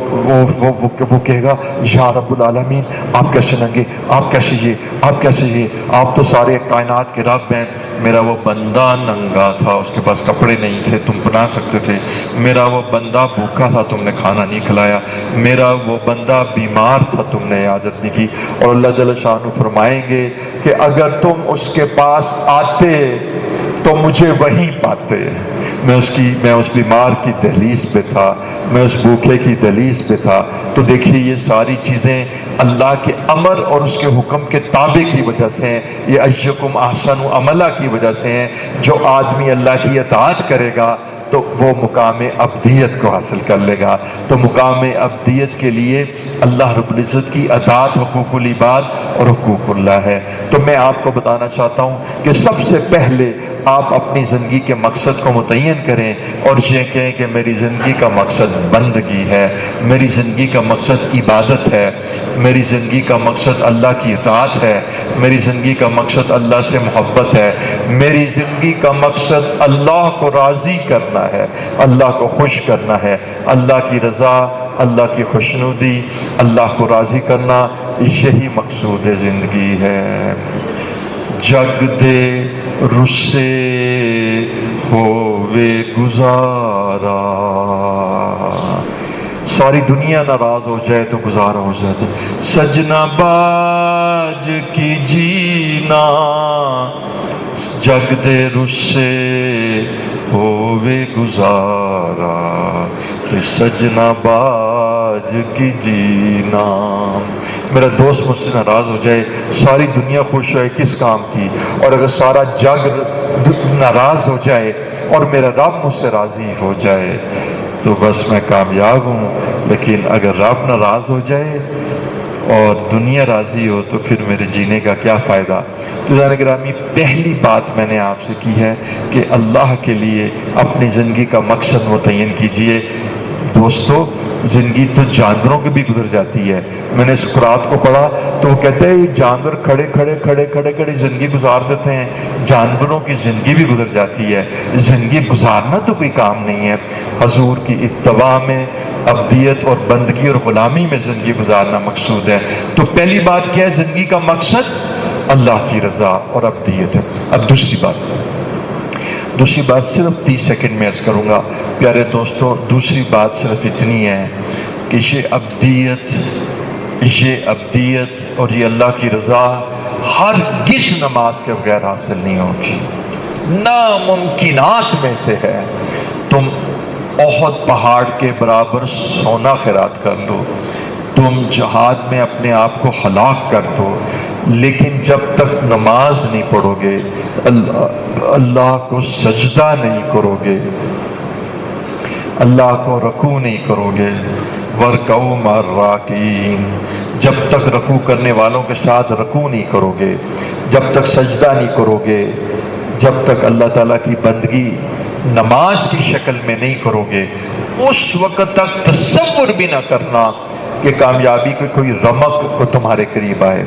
وہ کہے گا یا رب العالمین آپ کیسے ننگے، آپ کیسے یہ، آپ کیسے یہ، آپ تو سارے کائنات کے رب ہیں۔ میرا وہ بندہ ننگا تھا اس کے پاس کپڑے نہیں تھے تم پہنا سکتے تھے، میرا وہ بندہ بھوکا تھا تم نے کھانا نہیں کھلایا، میرا وہ بندہ بیمار تھا تم نے عادت نہیں کی۔ اور اللہ جل شانہ فرمائیں گے کہ اگر تم اس کے پاس آتے تو مجھے وہیں پاتے، میں اس بیمار کی دہلیز پہ تھا، میں اس بھوکے کی دہلیز پہ تھا۔ تو دیکھیے یہ ساری چیزیں اللہ کے امر اور اس کے حکم کے تابع کی وجہ سے ہیں، یہ ایکم احسن عملہ کی وجہ سے ہیں۔ جو آدمی اللہ کی اطاعت کرے گا تو وہ مقام ابدیت کو حاصل کر لے گا۔ تو مقام ابدیت کے لیے اللہ رب العزت کی اطاعت حقوق العباد اور حقوق اللہ ہے۔ تو میں آپ کو بتانا چاہتا ہوں کہ سب سے پہلے آپ اپنی زندگی کے مقصد کو متعین کریں اور یہ کہیں کہ میری زندگی کا مقصد بندگی ہے، میری زندگی کا مقصد عبادت ہے، میری زندگی کا مقصد اللہ کی اطاعت ہے، میری زندگی کا مقصد اللہ سے محبت ہے، میری زندگی کا مقصد اللہ کو راضی کرنا ہے، اللہ کو خوش کرنا ہے، اللہ کی رضا، اللہ کی خوشنودی، اللہ کو راضی کرنا، یہی مقصود زندگی ہے۔ جگ دے رسے ہووے گزارا، ساری دنیا ناراض ہو جائے تو گزارا ہو جاتا۔ سجنا باج کی جینا جگ دے رسے ہووے گزارا، کہ سجنا باج کی جینا۔ میرا دوست مجھ سے ناراض ہو جائے، ساری دنیا خوش ہوئے کس کام کی، اور اگر سارا جگ ناراض ہو جائے اور میرا رب مجھ سے راضی ہو جائے تو بس میں کامیاب ہوں۔ لیکن اگر رب ناراض ہو جائے اور دنیا راضی ہو تو پھر میرے جینے کا کیا فائدہ۔ تو جان گرامی، پہلی بات میں نے آپ سے کی ہے کہ اللہ کے لیے اپنی زندگی کا مقصد متعین کیجئے۔ دوستو، زندگی تو جانوروں کی بھی گزر جاتی ہے۔ میں نے سقراط کو پڑھا تو وہ کہتے ہیں یہ جانور کھڑے زندگی گزار دیتے ہیں، جانوروں کی زندگی بھی گزر جاتی ہے۔ زندگی گزارنا تو کوئی کام نہیں ہے، حضور کی اتباع میں ابدیت اور بندگی اور غلامی میں زندگی گزارنا مقصود ہے۔ تو پہلی بات کیا ہے؟ زندگی کا مقصد اللہ کی رضا اور ابدیت ہے۔ اب دوسری بات صرف 30 سیکنڈ میں عرض کروں گا پیارے دوستوں۔ دوسری بات صرف اتنی ہے کہ یہ ابدیت اور یہ اللہ کی رضا ہرگز نماز کے بغیر حاصل نہیں ہوگی، ناممکنات میں سے ہے۔ تم احد پہاڑ کے برابر سونا خیرات کر دو، تم جہاد میں اپنے آپ کو ہلاک کر دو، لیکن جب تک نماز نہیں پڑھو گے، اللہ کو سجدہ نہیں کرو گے، اللہ کو رکوع نہیں کرو گے، وَارْكَعُوا مَعَ الرَّاكِعِينَ، جب تک رکوع کرنے والوں کے ساتھ رکوع نہیں کرو گے، جب تک سجدہ نہیں کرو گے، جب تک اللہ تعالیٰ کی بندگی نماز کی شکل میں نہیں کرو گے، اس وقت تک تصور بھی نہ کرنا کہ کامیابی کے کوئی رمق کو تمہارے قریب آئے۔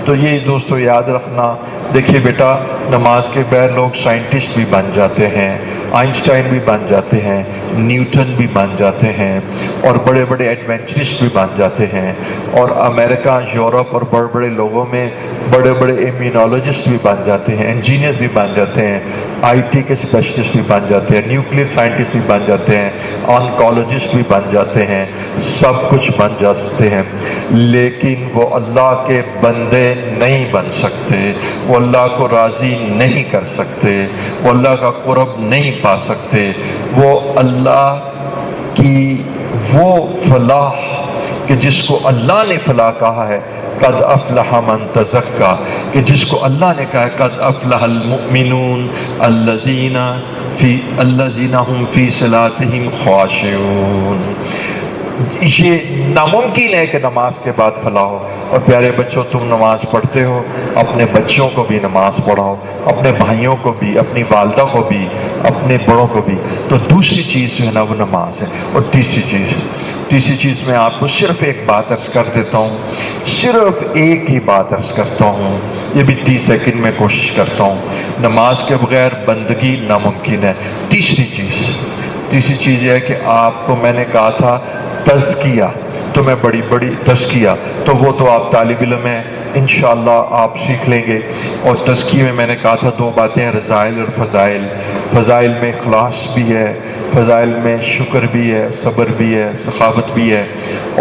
تو یہ دوستو یاد رکھنا۔ دیکھیے بیٹا، نماز کے بغیر لوگ سائنٹسٹ بھی بن جاتے ہیں، آئنسٹائن بھی بن جاتے ہیں، نیوٹن بھی بن جاتے ہیں، اور بڑے بڑے ایڈونچرسٹ بھی بن جاتے ہیں، اور امریکہ، یورپ اور بڑے بڑے لوگوں میں بڑے بڑے امیونالوجسٹ بھی بن جاتے ہیں، انجینئرز بھی بن جاتے ہیں، آئی ٹی کے اسپیشلسٹ بھی بن جاتے ہیں، نیوکلیئر سائنٹسٹ بھی بن جاتے ہیں، آنکولوجسٹ بھی بن جاتے ہیں، سب کچھ بن جاتے ہیں، لیکن وہ اللہ کے بندے نہیں بن سکتے، وہ اللہ کو راضی نہیں کر سکتے، وہ اللہ کا قرب نہیں پا سکتے، وہ اللہ کی وہ فلاح کہ جس کو اللہ نے فلاح کہا ہے، قد افلح من تزکا، کہ جس کو اللہ نے کہا ہے قد افلح المؤمنون الذین هم فی صلاتهم خاشعون۔ یہ ناممکن ہے کہ نماز کے بعد فلاح ہو۔ اور پیارے بچوں، تم نماز پڑھتے ہو، اپنے بچوں کو بھی نماز پڑھاؤ، اپنے بھائیوں کو بھی، اپنی والدہ کو بھی، اپنے بڑوں کو بھی۔ تو دوسری چیز جو ہے نا وہ نماز ہے۔ اور تیسری چیز میں آپ کو صرف ایک بات عرض کر دیتا ہوں، صرف ایک ہی بات عرض کرتا ہوں، یہ بھی 30 سیکنڈ میں کوشش کرتا ہوں۔ نماز کے بغیر بندگی ناممکن ہے۔ تیسری چیز یہ ہے کہ آپ کو میں نے کہا تھا تزکیہ، تو میں بڑی تزکیہ، تو وہ تو آپ طالب علم ہیں، انشاءاللہ آپ سیکھ لیں گے۔ اور تزکیے میں نے کہا تھا 2 باتیں، رذائل اور فضائل۔ فضائل میں اخلاص بھی ہے، فضائل میں شکر بھی ہے، صبر بھی ہے، سخاوت بھی ہے،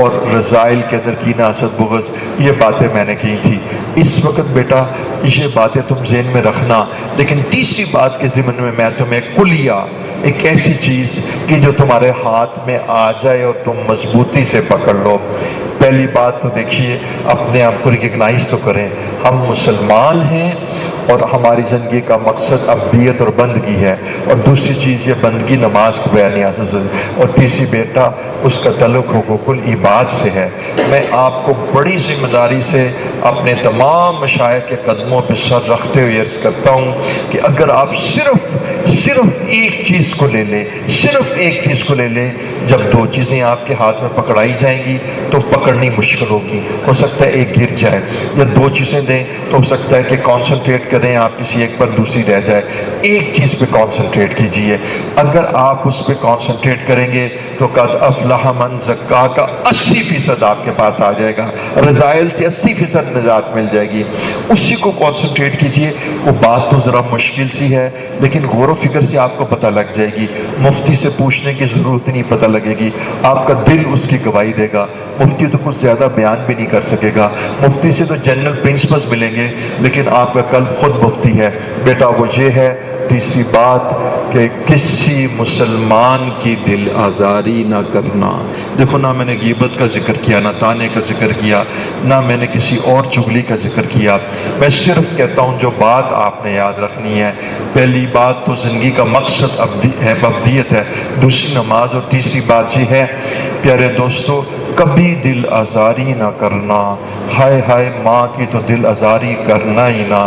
اور رذائل کے اندر کینہ، حسد، بغض، یہ باتیں میں نے کی تھی۔ اس وقت بیٹا یہ باتیں تم ذہن میں رکھنا، لیکن تیسری بات کے ضمن میں تمہیں کلیہ، ایک ایسی چیز کہ جو تمہارے ہاتھ میں آ جائے اور تم مضبوطی سے پکڑ لو۔ پہلی بات تو دیکھیے، اپنے آپ کو ریکگنائز تو کریں، ہم مسلمان ہیں اور ہماری زندگی کا مقصد ابدیت اور بندگی ہے۔ اور دوسری چیز یہ بندگی نماز کو بیان حاصل، اور تیسری بیٹا اس کا تعلق حقوق العباد سے ہے۔ میں آپ کو بڑی ذمہ داری سے اپنے تمام مشائخ کے قدموں پہ سر رکھتے ہوئے عرض کرتا ہوں کہ اگر آپ صرف ایک چیز کو لے لیں، صرف ایک چیز کو لے لیں، جب 2 چیزیں آپ کے ہاتھ میں پکڑائی جائیں گی تو پکڑنی مشکل ہوگی، ہو سکتا ہے ایک گر جائے، یا 2 چیزیں دیں تو ہو سکتا ہے کہ کانسنٹریٹ کریں آپ کسی ایک پر، دوسری رہ جائے۔ ایک چیز پہ کانسنٹریٹ کیجئے، اگر آپ اس پہ کانسنٹریٹ کریں گے تو قد افلح من زکا کا 80% آپ کے پاس آ جائے گا، رذائل سے 80% نجات مل جائے گی۔ اسی کو کانسنٹریٹ کیجئے۔ وہ بات تو ذرا مشکل سی ہے، لیکن غور و فکر سے آپ کو پتہ لگ جائے گی، مفتی سے پوچھنے کی ضرورت نہیں، پتہ لگے گی، آپ کا دل اس کی گواہی دے گا۔ مفتی تو کچھ زیادہ بیان بھی نہیں کر سکے گا، مفتی سے تو جنرل پرنسپلز ملیں گے، لیکن آپ کا قلب خود مفتی ہے۔ بیٹا وہ یہ ہے تیسری بات کہ کسی مسلمان کی دل آزاری نہ کرنا۔ دیکھو، نہ میں نے غیبت کا ذکر کیا، نہ طعنے کا ذکر کیا، نہ میں نے کسی اور چغلی کا ذکر کیا۔ میں صرف کہتا ہوں جو بات آپ نے یاد رکھنی ہے، پہلی بات تو زندگی کا مقصد ابدیت ہے، دوسری نماز، اور تیسری بات یہ ہے پیارے دوستو، کبھی دل آزاری نہ کرنا۔ ہائے ہائے، ماں کی تو دل آزاری کرنا ہی نہ،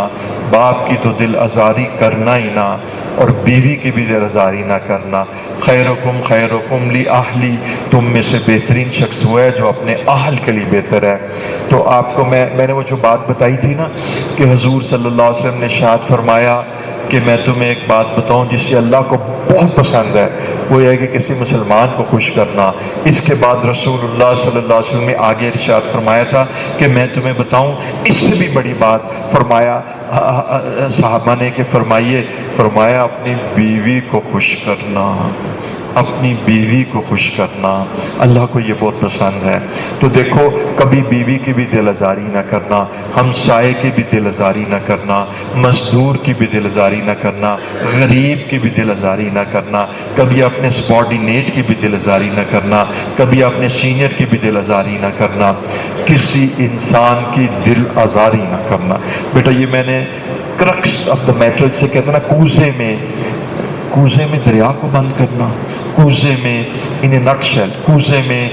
باپ کی تو دل آزاری کرنا ہی نہ، اور بیوی کی بھی دل آزاری نہ کرنا۔ خیرکم لی اہلی، تم میں سے بہترین شخص وہ ہے جو اپنے اہل کے لیے بہتر ہے۔ تو آپ کو میں نے وہ جو بات بتائی تھی نا کہ حضور صلی اللہ علیہ وسلم نے ارشاد فرمایا کہ میں تمہیں ایک بات بتاؤں جس سے اللہ کو بہت پسند ہے، وہ یہ ہے کہ کسی مسلمان کو خوش کرنا۔ اس کے بعد رسول اللہ صلی اللہ علیہ وسلم نے آگے ارشاد فرمایا تھا کہ میں تمہیں بتاؤں اس سے بھی بڑی بات، فرمایا صحابہ نے کہ فرمایا اپنی بیوی کو خوش کرنا، اپنی بیوی کو خوش کرنا، اللہ کو یہ بہت پسند ہے۔ تو دیکھو، کبھی بیوی کی بھی دل آزاری نہ کرنا، ہمسائے کی بھی دل آزاری نہ کرنا، مزدور کی بھی دل آزاری نہ کرنا، غریب کی بھی دل آزاری نہ کرنا، کبھی اپنے سبارڈینیٹ کی بھی دل آزاری نہ کرنا، کبھی اپنے سینئر کی بھی دل آزاری نہ کرنا، کسی انسان کی دل آزاری نہ کرنا۔ بیٹا یہ میں نے کرکس آف دا میٹر سے کہتے ہیں نا، کوزے میں دریا کو بند کرنا، کوزے میں ان نٹ شیل، کوزے میں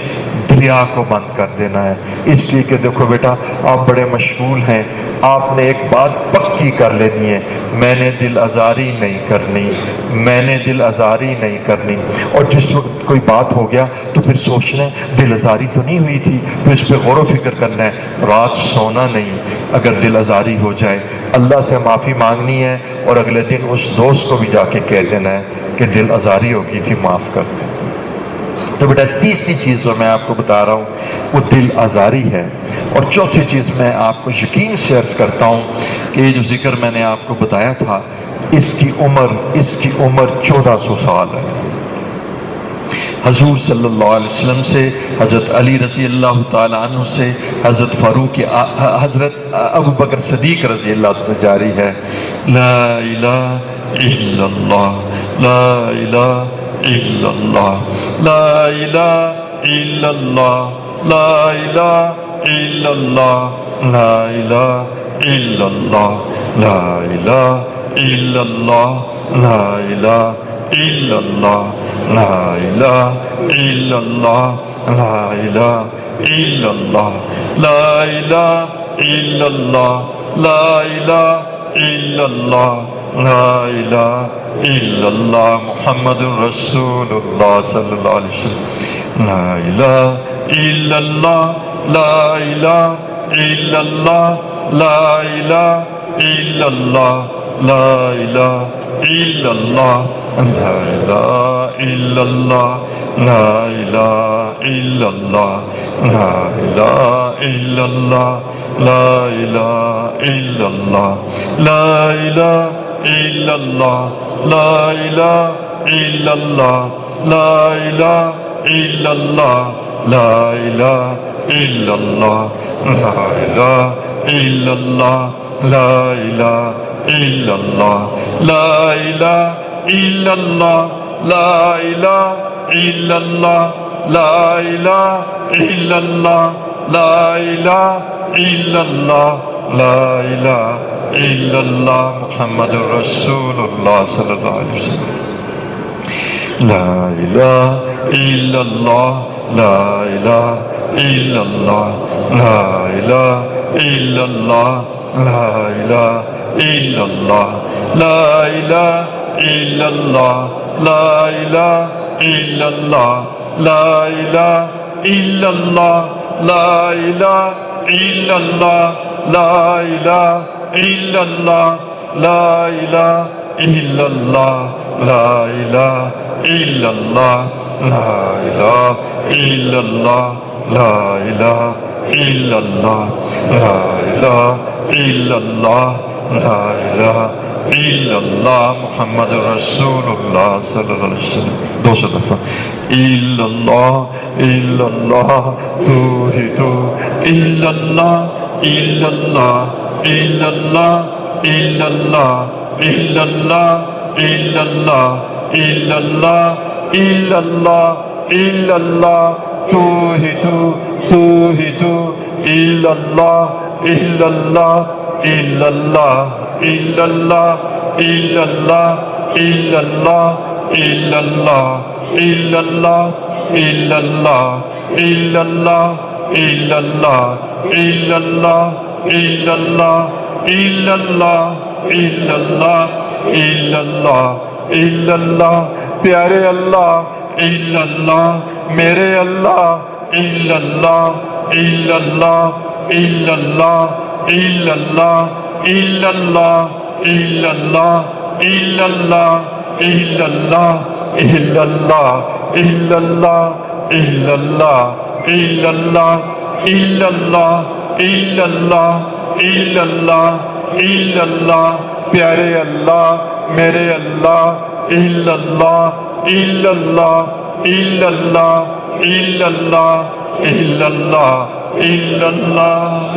دریا کو بند کر دینا ہے۔ اس لیے کہ دیکھو بیٹا، آپ بڑے مشغول ہیں، آپ نے ایک بات پکی کر لینی ہے، میں نے دل آزاری نہیں کرنی، میں نے دل آزاری نہیں کرنی۔ اور جس وقت کوئی بات ہو گیا تو پھر سوچنا ہے دل آزاری تو نہیں ہوئی تھی، پھر اس پہ غور و فکر کرنا ہے، رات سونا نہیں اگر دل آزاری ہو جائے، اللہ سے معافی مانگنی ہے، اور اگلے دن اس دوست کو بھی جا کے کہہ دینا ہے کہ دل آزاری ہو گئی تھی، معاف کر دیں۔ تو بیٹا تیسری چیز جو میں آپ کو بتا رہا ہوں وہ دل آزاری ہے۔ اور چوتھی چیز میں آپ کو یقین سے عرض کرتا ہوں کہ یہ جو ذکر میں نے آپ کو بتایا تھا، اس کی عمر 1400 سال ہے۔ حضور صلی اللہ علیہ وسلم سے، حضرت علی رضی اللہ تعالیٰ عنہ سے، حضرت ابو بکر صدیق رضی اللہ عنہ جاری ہے، لا الہ الا اللہ، لا الہ الا اللہ، لا الہ إلا الله لا إله إلا الله لا إله إلا الله لا إله إلا الله لا إله إلا الله لا إله إلا الله لا إله إلا الله لا إله إلا الله لا إله إلا الله لا إله إلا الله محمد رسول الله صلى الله عليه وسلم لا إله إلا الله لا إله إلا الله لا إله إلا الله لا إله إلا الله لا إله إلا الله لا إله إلا الله لا إله إلا الله لا إله إلا الله لا إله إلا الله لا إله إلا الله لا إله إلا الله لا إله إلا الله لا إله إلا الله لا إله إلا الله لا إله إلا الله لا إله إلا الله لا إله إلا الله لا إله إلا الله لا إله إلا الله محمد رسول الله صلى الله عليه وسلم لا إله إلا الله لا إله إلا الله لا إله إلا الله لا إله إلا الله لا إله إلا الله لا إله إلا الله لا إله إلا الله لا إله إلا الله لا إله إلا الله لا إله إلا الله لا إله إلا الله لا إله إلا الله لا إله إلا الله لا إله إلا الله لا إله إلا الله محمد رسول الله صلى الله عليه وسلم 200 دفعہ إلا الله إلا الله تو ہی تو إلا الله إلا الله إلا الله إلا الله إلا الله إلا الله إلا الله إلا الله إلا الله تو ہی تو إلا الله إلا الله إلا الله إلا الله إلا الله إلا الله إلا الله إلا الله إلا الله إلا الله إلا الله إلا الله إلا الله إلا الله إلا الله إلا الله إلا الله پیارے اللہ إلا الله میرے اللہ إلا الله إلا الله إلا الله إلا الله إلا الله إلا الله إلا الله إلا الله إلا الله إلا الله إلا الله إلا الله إلا الله إلا الله إلا الله إلا الله پیارے اللہ میرے اللہ إلا الله إلا الله إلا الله إلا الله إلا الله إلا الله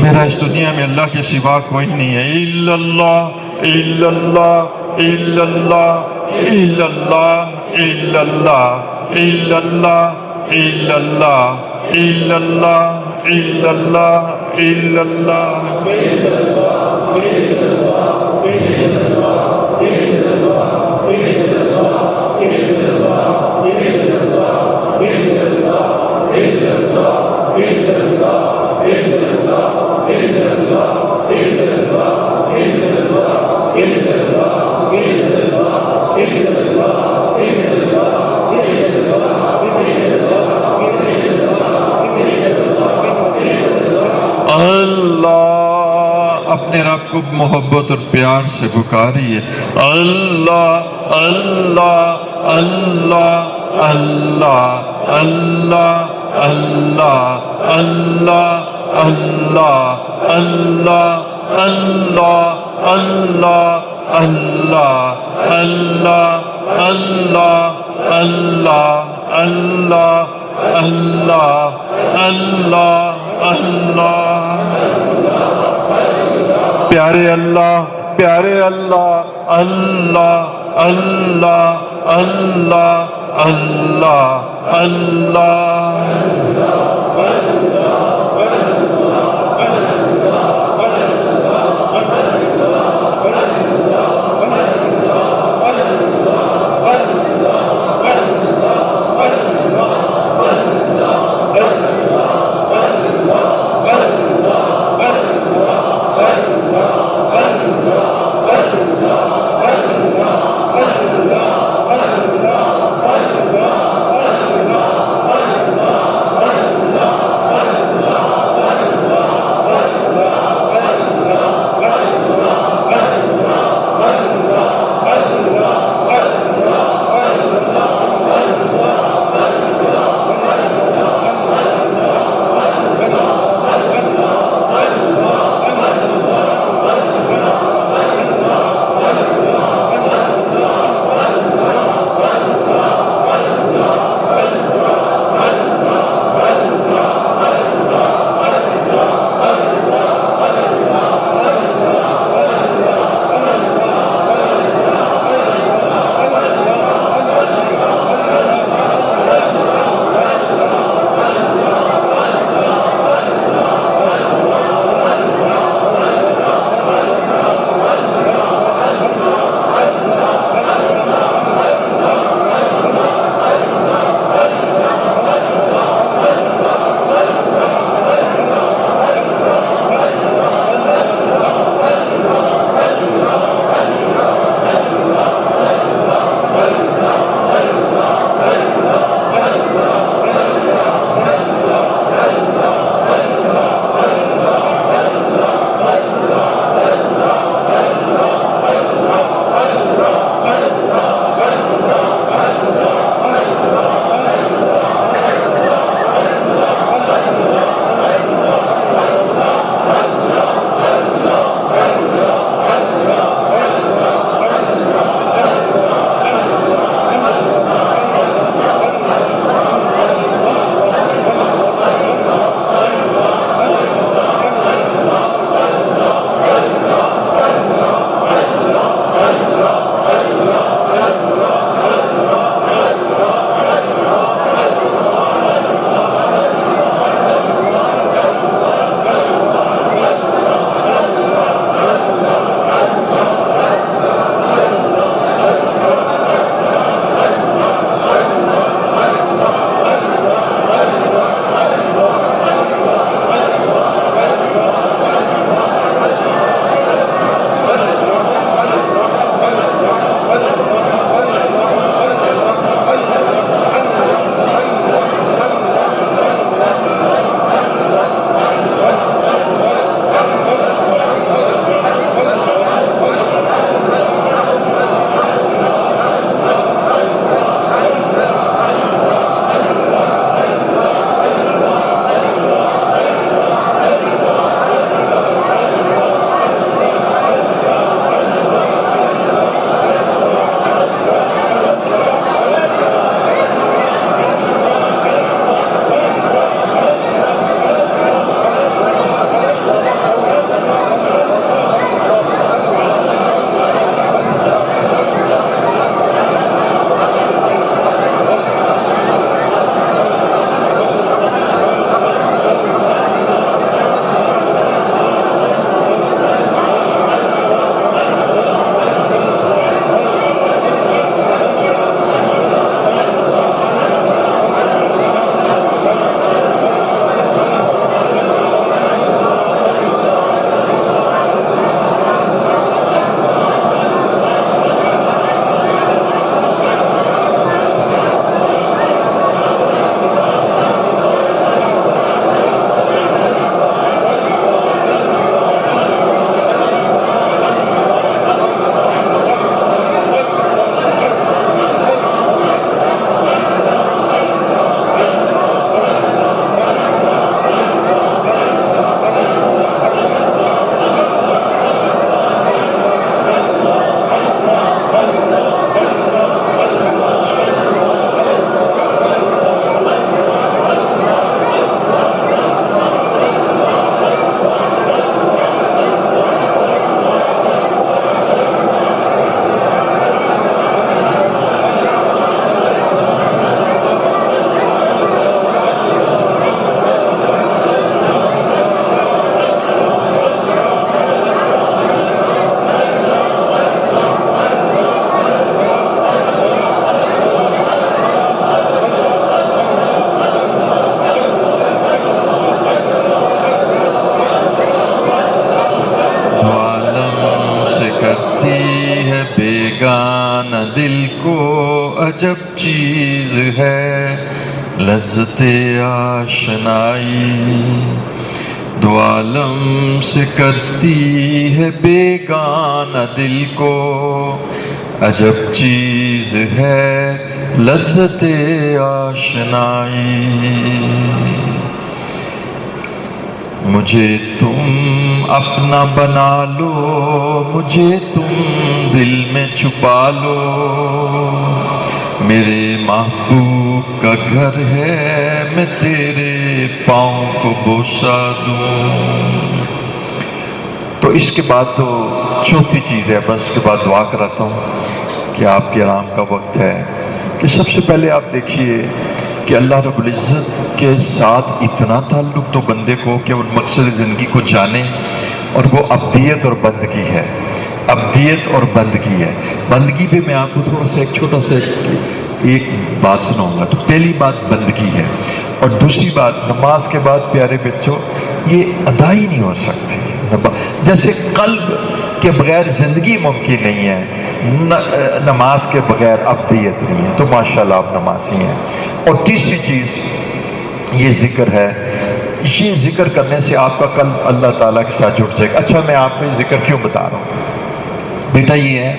میرا اس دنیا میں اللہ کے سوا کوئی نہیں ہے إلا الله إلا الله إلا الله إلا الله إلا الله إلا الله إلا الله إلا الله إلا الله إلا الله اللہ اپنے رب کو محبت اور پیار سے پکاریے اللہ اللہ اللہ اللہ اللہ اللہ اللہ اللہ اللہ اللہ اللہ اللہ اللہ اللہ اللہ اللہ اللہ اللہ اللہ پیارے اللہ پیارے اللہ اللہ اللہ اللہ اللہ اللہ دل کو عجب چیز ہے لذت آشنائی، دو عالم سے کرتی ہے بیگانہ دل کو عجب چیز ہے لذت آشنائی۔ مجھے تم اپنا بنا لو، مجھے تم دل میں چھپا لو، میرے محبوب کا گھر ہے میں تیرے پاؤں کو بوسہ دوں۔ تو اس کے بعد تو چوتھی چیز ہے، بس اس کے بعد دعا کراتا ہوں کہ آپ کے آرام کا وقت ہے، کہ سب سے پہلے آپ دیکھیے کہ اللہ رب العزت کے ساتھ اتنا تعلق تو بندے کو کہ وہ مقصد زندگی کو جانے، اور وہ ابدیت اور بندگی ہے، ابدیت اور بندگی ہے۔ بندگی پہ میں آپ کو تھوڑا سا ایک چھوٹا سا ایک بات سناؤں گا۔ تو پہلی بات بندگی ہے، اور دوسری بات نماز کے بعد پیارے بچوں یہ ادا ہی نہیں ہو سکتی، جیسے قلب کے بغیر زندگی ممکن نہیں ہے، نماز کے بغیر ابدیت نہیں ہے۔ تو ماشاءاللہ آپ نمازی ہیں۔ اور تیسری چیز یہ ذکر ہے، یہ ذکر کرنے سے آپ کا قلب اللہ تعالیٰ کے ساتھ جڑ جائے گا۔ اچھا میں آپ کو یہ ذکر کیوں بتا رہا ہوں بیٹا، یہ ہے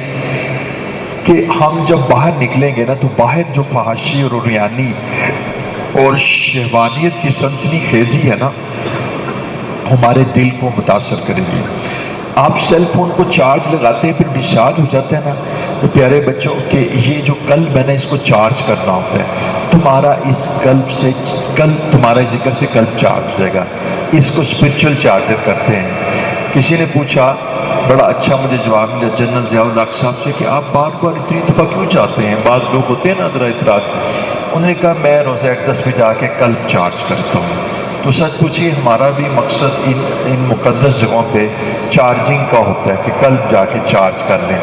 کہ ہم جب باہر نکلیں گے نا تو باہر جو فحاشی اور عریانی اور شہوانیت کی سنسنی خیزی ہے نا ہمارے دل کو متاثر کرے گی۔ آپ سیل فون کو چارج لگاتے ہیں پھر ڈسچارج ہو جاتے ہیں نا، تو پیارے بچوں کہ یہ جو قلب ہے نا اس کو چارج کرنا ہوتا ہے۔ تمہارا اس قلب سے تمہارا ذکر سے قلب چارج ہو جائے گا، اس کو اسپرچل چارجر کرتے ہیں۔ کسی نے پوچھا، بڑا اچھا مجھے جواب ملا جنرل ضیاء الحق صاحب سے کہ آپ بار بار اتنی دفعہ کیوں چاہتے ہیں؟ بعض لوگ ہوتے ہیں نا ذرا اعتراض، انہوں نے کہا میں روزہ اقدس پہ جا کے قلب چارج کرتا ہوں۔ تو سچ پوچھیے ہمارا بھی مقصد ان مقدس جگہوں پہ چارجنگ کا ہوتا ہے کہ قلب جا کے چارج کر لیں۔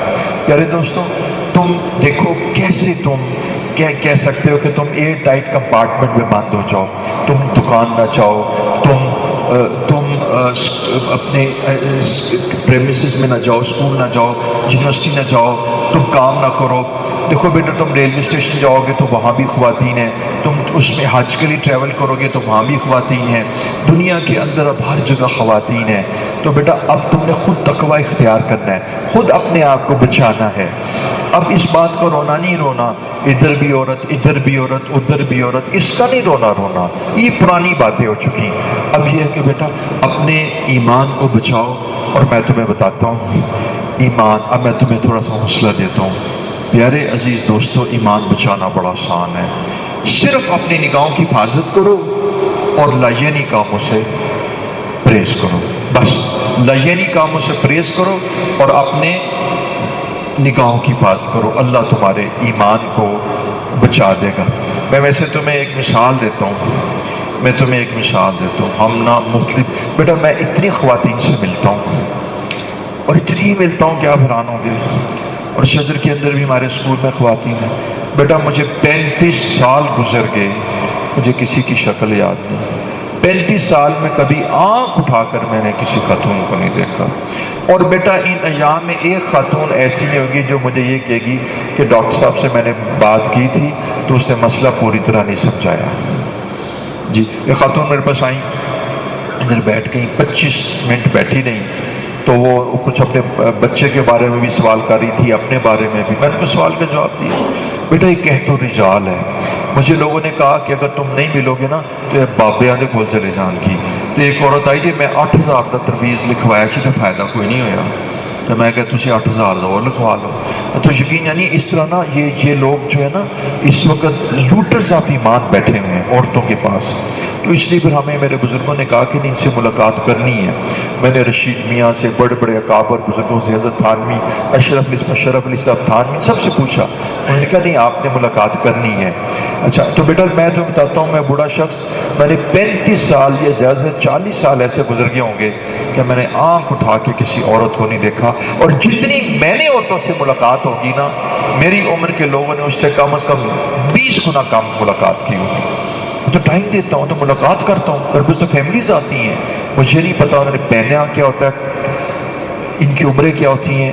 پیارے دوستوں تم دیکھو کیسے تم کہہ سکتے ہو کہ تم ایئر ٹائٹ کمپارٹمنٹ میں بند ہو جاؤ، تم دکان نہ جاؤ، تم اپنے پریمیسز میں نہ جاؤ، اسکول نہ جاؤ، یونیورسٹی نہ جاؤ، تم کام نہ کرو۔ دیکھو بیٹا تم ریلوے اسٹیشن جاؤ گے تو وہاں بھی خواتین ہیں، تم اس میں حج کے لیے ٹریول کرو گے تو وہاں بھی خواتین ہیں، دنیا کے اندر اب ہر جگہ خواتین ہیں۔ تو بیٹا اب تم نے خود تقوی اختیار کرنا ہے، خود اپنے آپ کو بچانا ہے۔ اب اس بات کو رونا نہیں رونا، ادھر بھی عورت ادھر بھی عورت ادھر بھی عورت، اس کا نہیں رونا، یہ پرانی باتیں ہو چکی۔ اب یہ ہے کہ بیٹا اپنے ایمان کو بچاؤ، اور میں تمہیں بتاتا ہوں ایمان، اب میں تمہیں تھوڑا سا حوصلہ دیتا ہوں۔ پیارے عزیز دوستو ایمان بچانا بڑا آسان ہے، صرف اپنی نگاہوں کی حفاظت کرو اور لایعنی کاموں سے پرہیز کرو، بس لایعنی کاموں سے پرہیز کرو اور اپنے نگاہوں کی حفاظت کرو، اللہ تمہارے ایمان کو بچا دے گا۔ میں ویسے تمہیں ایک مثال دیتا ہوں، ہم نا مختلف بیٹا میں اتنی خواتین سے ملتا ہوں اور اتنی ملتا ہوں کہ آپ حیران ہوں گے، اور شجر کے اندر بھی ہمارے اسکول میں خواتین ہیں۔ بیٹا مجھے 35 سال گزر گئے، مجھے کسی کی شکل یاد نہیں، 35 سال میں کبھی آنکھ اٹھا کر میں نے کسی خاتون کو نہیں دیکھا۔ اور بیٹا ان ایام میں ایک خاتون ایسی نہیں ہوگی جو مجھے یہ کہے گی کہ ڈاکٹر صاحب سے میں نے بات کی تھی تو اس نے مسئلہ پوری طرح نہیں سمجھایا۔ جی ایک خاتون میرے پاس آئیں، ادھر بیٹھ گئی، 25 منٹ بیٹھی نہیں، تو وہ کچھ اپنے بچے کے بارے میں بھی سوال کر رہی تھی، اپنے بارے میں بھی، میں نے سوال کا جواب دیا۔ بیٹا یہ کہت و رجال ہے، مجھے لوگوں نے کہا کہ اگر تم نہیں ملو گے نا تو یہ بابے آدھے بول چلے جان کی۔ تو ایک عورت آئی جی میں 8000 کا ترویز لکھوایا سی تو فائدہ کوئی نہیں ہویا، تو میں کہا تسی 8000 کا اور لکھوا لو۔ تو یقین یعنی اس طرح نا یہ لوگ جو ہے نا اس وقت لوٹرز آف ایمان بیٹھے ہوئے ہیں عورتوں کے پاس۔ تو اس لیے پھر ہمیں میرے بزرگوں نے کہا کہ ان سے ملاقات کرنی ہے۔ میں نے رشید میاں سے، بڑے بڑے اکابر بزرگوں سے، حضرت تھانوی اشرف علی صاحب تھانوی سب سے پوچھا، انہوں نے کہا نہیں آپ نے ملاقات کرنی ہے۔ اچھا تو بیٹا میں تمہیں بتاتا ہوں، میں بوڑھا شخص، میں نے 35 سال یا زیادہ سے 40 سال ایسے گزر گئے ہوں گے کہ میں نے آنکھ اٹھا کے کسی عورت کو نہیں دیکھا، اور جتنی میں نے عورتوں سے ملاقات ہوگی نا میری عمر کے لوگوں نے اس سے کم از کم 20 گنا کم ملاقات کی ہوگی۔ تو ٹائم دیتا ہوں تو ملاقات کرتا ہوں، پھر تو فیملیز آتی ہیں، مجھے نہیں پتا انہوں نے پہنا کیا ہوتا ہے، ان کی عمریں کیا ہوتی ہیں،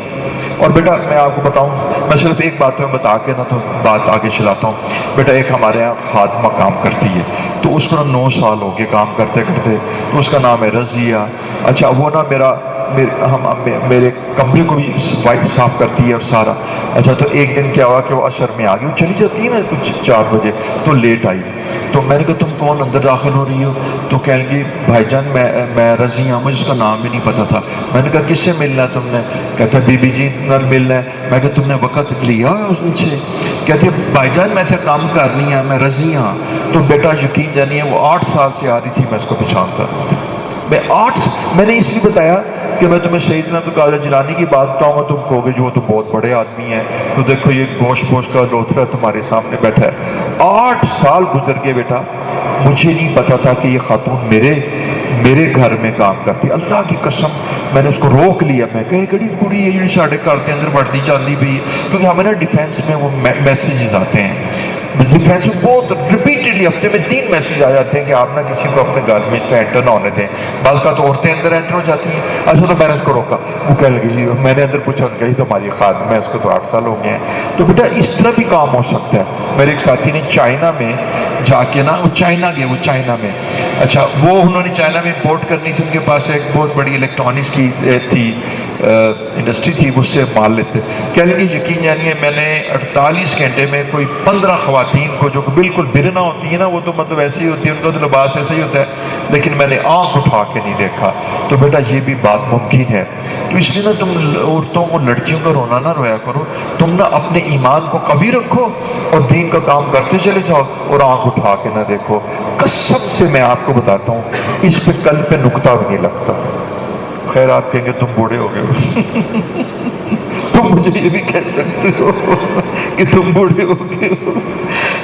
اور بیٹا میں آپ کو بتاؤں، میں صرف ایک بات میں بتا کے نا تو بات آگے چلاتا ہوں۔ بیٹا ایک ہمارے یہاں خادمہ کام کرتی ہے، تو اس کو نا 9 سال ہو گئے کام کرتے کرتے، تو اس کا نام ہے رضیہ۔ اچھا وہ نا میرے کمرے کو بھی صاف کرتی ہے اور سارا۔ اچھا تو ایک دن کیا ہوا کہ وہ عصر میں آ گئی، وہ چلی جاتی ہے نا کچھ 4 بجے، تو لیٹ آئی۔ تو میں نے کہا تم کون اندر داخل ہو رہی ہو؟ تو کہنے لگی بھائی جان میں رضی ہوں، مجھے اس کا نام بھی نہیں پتا تھا۔ میں نے کہا کس سے ملنا ہے تم نے؟ کہتا بی بی جی نال ملنا ہے۔ میں کہا تم نے وقت لیا ان سے؟ کہتے بھائی جان میں تھے کام کرنی ہے، میں رضی ہوں۔ تو بیٹا یقین جانیے وہ 8 سال سے آ رہی تھی، میں اس کو پہچانتا تھا۔ میں نے اس لیے بتایا کہ میں تمہیں سیدنا عبد القادر جیلانی کی بات بتاؤں گا، تم کہو گے جو تو بہت بڑے آدمی ہیں، تو دیکھو یہ گوشت پوش کا لوتھرا تمہارے سامنے بیٹھا ہے۔ 8 سال گزر گئے بیٹا، مجھے نہیں پتا تھا کہ یہ خاتون میرے گھر میں کام کرتی۔ اللہ کی قسم میں نے اس کو روک لیا، میں کہا کڑی کڑی ہے جی ساڑھے گھر کے اندر بڑھتی جاتی بھی، کیونکہ ہمیں نا ڈیفینس میں وہ میسیجز آتے ہیں، ڈیفینس میں بہت ریپیٹڈلی ہفتے میں 3 میسیج آ جاتے ہیں کہ آپ نا کسی کو اپنے گھر میں اس طرح انٹر نہ ہونے دیں۔ بعض کا تو عورتیں اندر انٹر ہو جاتی ہیں۔ اچھا تو میں نے اس کو روکا، وہ کہنے لگی جی، میں نے اندر پوچھا کہ تو ہماری خادم ہے، اس کو تو 8 سال ہو گئے ہیں۔ تو بیٹا اس طرح بھی کام ہو سکتا ہے۔ میرے ایک ساتھی نے چائنا میں جا کے نا، وہ چائنا گئے، وہ چائنا میں، اچھا وہ انہوں نے چائنا میں امپورٹ کرنی تھی، ان کے پاس ایک بہت بڑی الیکٹرانکس کی تھی انڈسٹری تھی، اس سے مال لیتے۔ کہنے لگے یقین جانیے میں نے 48 گھنٹے میں کوئی 15 خواتین کو جو بالکل برنا ہوتی ہے نا، وہ تو مطلب ایسی ہی ہوتی ہے، ان کا تو لباس ایسا ہی ہوتا ہے، لیکن میں نے آنکھ اٹھا کے نہیں دیکھا۔ تو بیٹا یہ بھی بات ممکن ہے۔ تو اس لیے نا تم عورتوں کو، لڑکیوں کا رونا نہ رویا کرو، تم نا اپنے ایمان کو قوی رکھو اور دین کا کام کرتے چلے جاؤ اور آنکھ اٹھا کے نہ دیکھو۔ قسم سے میں آپ کو بتاتا ہوں اس پہ کل پہ نکتہ بھی نہیں لگتا۔ خیر آپ کہیں گے تم بوڑھے ہو گئے ہو تم مجھے یہ بھی کہہ سکتے ہو کہ تم بوڑھے ہو گئے ہو۔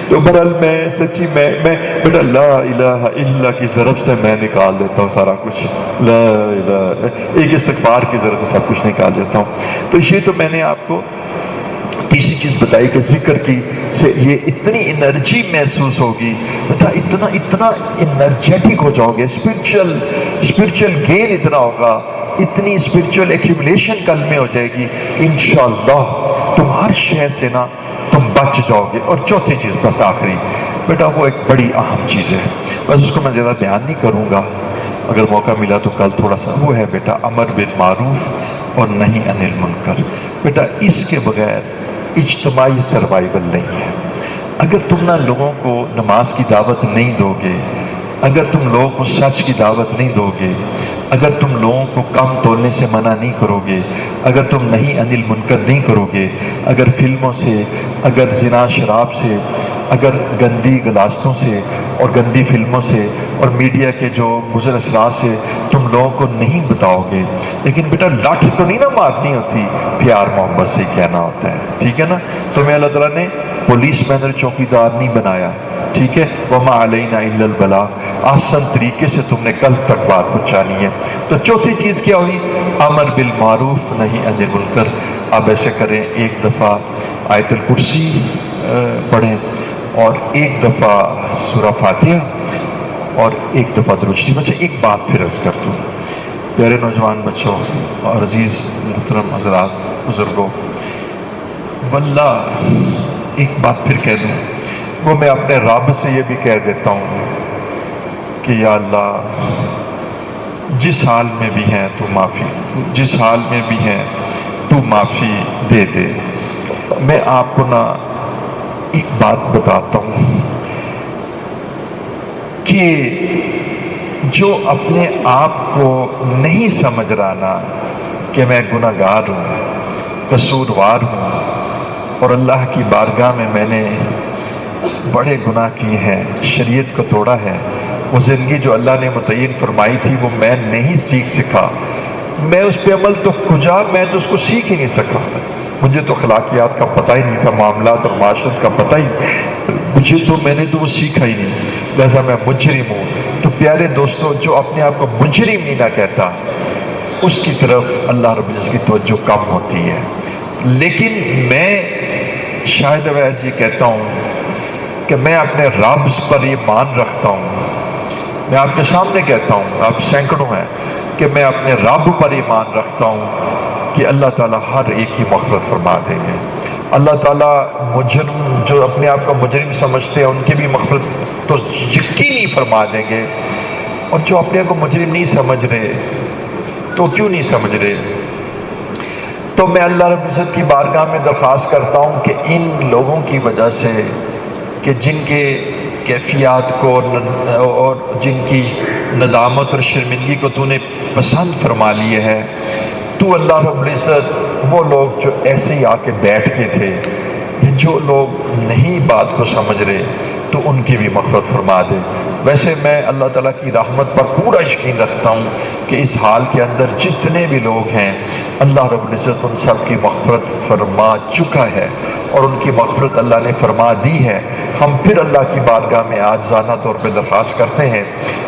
تو بہرحال میں سچی میں بیٹا لا الہ الا کی ضرب سے میں نکال دیتا ہوں سارا کچھ، لا الہ ایک استغفار کی ضرب سے سب کچھ نکال دیتا ہوں۔ تو یہ تو میں نے آپ کو تیسری چیز بتائی کہ ذکر کی سے یہ اتنی انرجی محسوس ہوگی، اتنا انرجیٹک ہو جاؤ گے، اسپرچل گین اتنا ہوگا، اتنی اسپرچل ایکیومولیشن کل میں ہو جائے گی انشاءاللہ تم ہر شے سے نا تم بچ جاؤ گے۔ اور چوتھی چیز بس آخری بیٹا، وہ ایک بڑی اہم چیز ہے، بس اس کو میں زیادہ بیان نہیں کروں گا، اگر موقع ملا تو کل تھوڑا سا، وہ ہے بیٹا امر بالمعروف اور نہی عن المنکر۔ بیٹا اس کے بغیر اجتماعی سروائیول نہیں ہے۔ اگر تم نہ لوگوں کو نماز کی دعوت نہیں دو گے، اگر تم لوگوں کو سچ کی دعوت نہیں دو گے، اگر تم لوگوں کو کم تولنے سے منع نہیں کرو گے، اگر تم نہی عن المنکر نہیں کرو گے، اگر فلموں سے، اگر زنا شراب سے، اگر گندی گلاستوں سے اور گندی فلموں سے اور میڈیا کے جو مضر اثرات سے تم لوگوں کو نہیں بتاؤ گے، لیکن بیٹا لاٹھی تو نہیں نا مارنی ہوتی، پیار محبت سے کہنا ہوتا ہے، ٹھیک ہے نا؟ تمہیں اللہ تعالیٰ نے پولیس مین اور چوکیدار نہیں بنایا، ٹھیک ہے؟ وما علینا الا البلاغ، آسان طریقے سے تم نے کل تک بات پہنچانی ہے۔ تو چوتھی چیز کیا ہوئی؟ امر بالمعروف نہی عن المنکر۔ اب ایسے کریں، ایک دفعہ آیت الکرسی پڑھیں اور ایک دفعہ سورہ فاتحہ اور ایک دفعہ درود شریف۔ اچھا ایک بات پھر عرض کر دوں، پیارے نوجوان بچوں اور عزیز محترم حضرات بزرگوں، واللہ ایک بات پھر کہہ دوں، وہ میں اپنے رب سے یہ بھی کہہ دیتا ہوں کہ یا اللہ جس حال میں بھی ہیں تو معافی، جس حال میں بھی ہیں تو معافی دے دے۔ میں آپ کو نا ایک بات بتاتا ہوں کہ جو اپنے آپ کو نہیں سمجھ رہا نا کہ میں گناہ گار ہوں، قصوروار ہوں اور اللہ کی بارگاہ میں نے بڑے گناہ کیے ہیں، شریعت کو توڑا ہے، وہ زندگی جو اللہ نے متعین فرمائی تھی وہ میں نہیں سیکھ سکا، میں اس پہ عمل تو کجا، میں تو اس کو سیکھ ہی نہیں سکا، مجھے تو اخلاقیات کا پتہ ہی نہیں تھا، معاملات اور معاشرت کا پتہ ہی، مجھے تو میں نے تو وہ سیکھا ہی نہیں، لہذا میں مجرم ہوں۔ تو پیارے دوستو، جو اپنے آپ کو مجرم نہیں نہ کہتا اس کی طرف اللہ رب العزت کی توجہ کم ہوتی ہے۔ لیکن میں شاہد اویس یہ کہتا ہوں کہ میں اپنے رب پر یہ مان رکھتا ہوں، میں آپ کے سامنے کہتا ہوں، آپ سینکڑوں ہیں، کہ میں اپنے رب پر ایمان رکھتا ہوں کہ اللہ تعالیٰ ہر ایک کی مغفرت فرما دیں گے۔ اللہ تعالیٰ مجرم جو اپنے آپ کو مجرم سمجھتے ہیں ان کی بھی مغفرت تو یقینی فرما دیں گے، اور جو اپنے آپ کو مجرم نہیں سمجھ رہے تو کیوں نہیں سمجھ رہے؟ تو میں اللہ رب العزت کی بارگاہ میں درخواست کرتا ہوں کہ ان لوگوں کی وجہ سے کہ جن کے کیفیات کو اور جن کی ندامت اور شرمندگی کو تو نے پسند فرما لیے ہے، تو اللہ رب العزت وہ لوگ جو ایسے ہی آ کے بیٹھ کے تھے، جو لوگ نہیں بات کو سمجھ رہے، تو ان کی بھی مغفرت فرما دے۔ ویسے میں اللہ تعالیٰ کی رحمت پر پورا یقین رکھتا ہوں کہ اس حال کے اندر جتنے بھی لوگ ہیں اللہ رب العزت ان سب کی مغفرت فرما چکا ہے، اور ان کی مغفرت اللہ نے فرما دی ہے۔ ہم پھر اللہ کی بارگاہ میں عاجزانہ طور پہ درخواست کرتے ہیں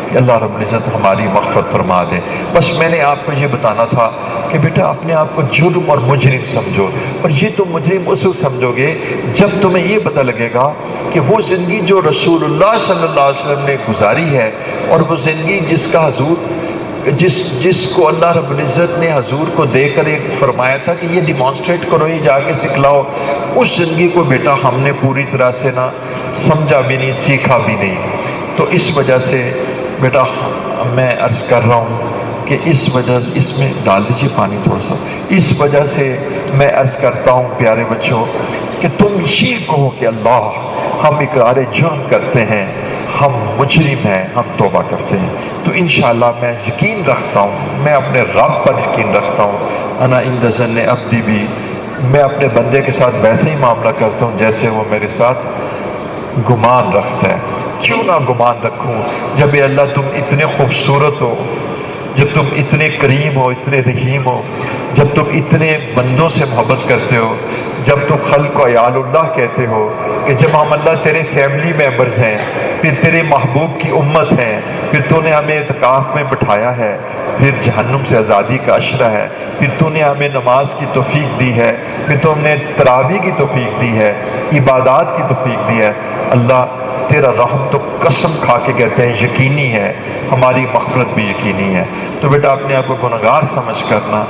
کہ اللہ رب العزت ہماری مغفرت فرما دے۔ بس میں نے آپ کو یہ بتانا تھا کہ بیٹا اپنے آپ کو جرم اور مجرم سمجھو، اور یہ تم مجرم اس وقت سمجھو گے جب تمہیں یہ پتہ لگے گا کہ وہ زندگی جو رسول اللہ صلی اللہ علیہ وسلم نے گزاری ہے، اور وہ زندگی جس کا حضور جس کو اللہ رب العزت نے حضور کو دے کر ایک فرمایا تھا کہ یہ ڈیمانسٹریٹ کرو، یہ جا کے سکھلاؤ، اس زندگی کو بیٹا ہم نے پوری طرح سے نہ سمجھا بھی نہیں، سیکھا بھی نہیں۔ تو اس وجہ سے بیٹا میں عرض کر رہا ہوں کہ اس وجہ سے اس میں ڈال دیجیے پانی تھوڑا سا، اس وجہ سے میں عرض کرتا ہوں پیارے بچوں کہ تم یہ کہو کہ اللہ ہم اقرار جرم کرتے ہیں، ہم مجرم ہیں، ہم توبہ کرتے ہیں، تو انشاءاللہ میں یقین رکھتا ہوں، میں اپنے رب پر یقین رکھتا ہوں، انا عند ظن عبدی بھی، میں اپنے بندے کے ساتھ ویسے ہی معاملہ کرتا ہوں جیسے وہ میرے ساتھ گمان رکھتا ہے۔ کیوں نہ گمان رکھوں جب اے اللہ تم اتنے خوبصورت ہو، جب تم اتنے کریم ہو، اتنے رحیم ہو، جب تم اتنے بندوں سے محبت کرتے ہو، جب تم خلق کو عیال اللہ کہتے ہو، کہ جب ہم اللہ تیرے فیملی ممبرز ہیں، پھر تیرے محبوب کی امت ہیں، پھر تو نے ہمیں اعتکاف میں بٹھایا ہے، پھر جہنم سے آزادی کا عشرہ ہے، پھر تو نے ہمیں نماز کی توفیق دی ہے، پھر تو نے تراویح کی توفیق دی ہے، عبادات کی توفیق دی ہے۔ اللہ تیرا رحم تو قسم کھا کے کہتے ہیں یقینی ہے، ہماری مغفرت بھی یقینی ہے۔ تو بیٹا اپنے آپ کو گنہگار سمجھ کرنا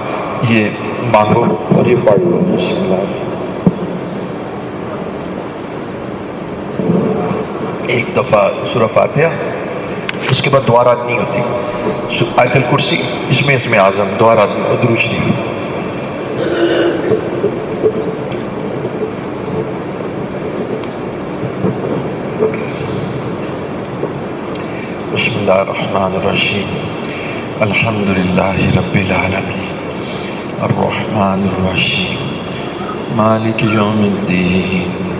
یہ مانگو اور یہ پڑھ لو۔ بسم اللہ۔ ایک دفعہ سورہ فاتحہ، اس کے بعد دعا رات نہیں ہوتی، آیت الکرسی، اس میں اعظم دعا رات نہیں، درود شریف۔ بسم اللہ الرحمن الرحیم، الحمد للہ رب العالمین، الرحمن الرحیم، مالک یوم الدین،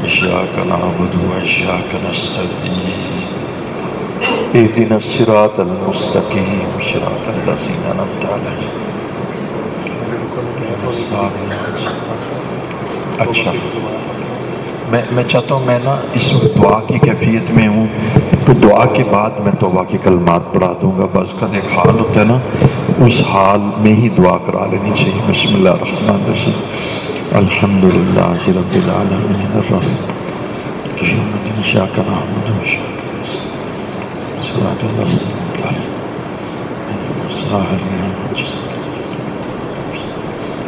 إياك نعبد وإياك نستعين، اهدنا الصراط المستقيم، صراط الذين أنعمت عليهم۔ اچھا میں چاہتا ہوں میں نا اس وقت دعا کی کیفیت میں ہوں، تو دعا کے بعد میں توبہ کے کلمات پڑھا دوں گا۔ بس کا ایک حال ہوتا ہے نا، اس حال میں ہی دعا کرا لینی چاہیے۔ بسم اللہ الرحمن الرحیم، الحمد للہ رب العالمین، الرحمن الرحیم، إياك نعبد وإياك نستعين، صراط الذين أنعمت عليهم۔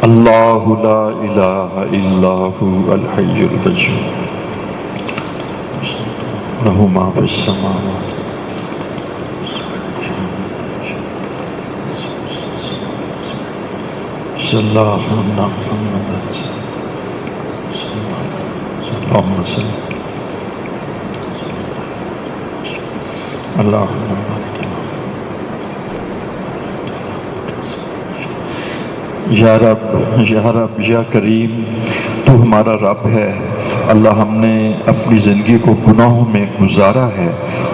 اللہ لا الہ الا هو الحی القیوم، لہ ما فی السماوات۔ صلی اللہ علیہ محمد، اللہم صلی اللہم یا رب یا رب یا کریم، تو ہمارا رب ہے۔ اللہ ہم نے اپنی زندگی کو گناہوں میں گزارا ہے۔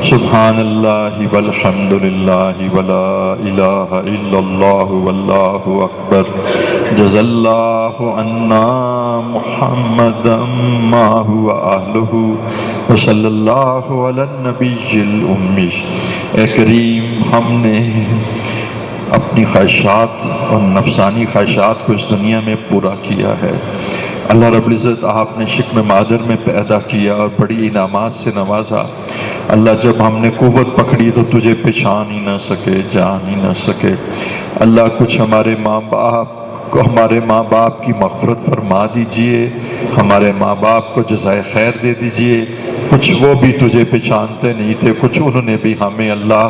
سبحان اللہ والحمد للہ ولا الہ الا اللہ واللہ اکبر، جزا اللہ عنا محمدا ما هو اہلہ وصلی اللہ علی النبی الامی۔ اے کریم، ہم نے اپنی خواہشات اور نفسانی خواہشات کو اس دنیا میں پورا کیا ہے، اللہ رب العزت آپ نے شکم مادر میں پیدا کیا اور بڑی انعامات سے نوازا۔ اللہ جب ہم نے قوت پکڑی تو تجھے پہچان ہی نہ سکے، جان ہی نہ سکے۔ اللہ کچھ ہمارے ماں باپ کی مغفرت فرما دیجئے، ہمارے ماں باپ کو جزائے خیر دے دیجئے۔ کچھ وہ بھی تجھے پہچانتے نہیں تھے، کچھ انہوں نے بھی ہمیں اللہ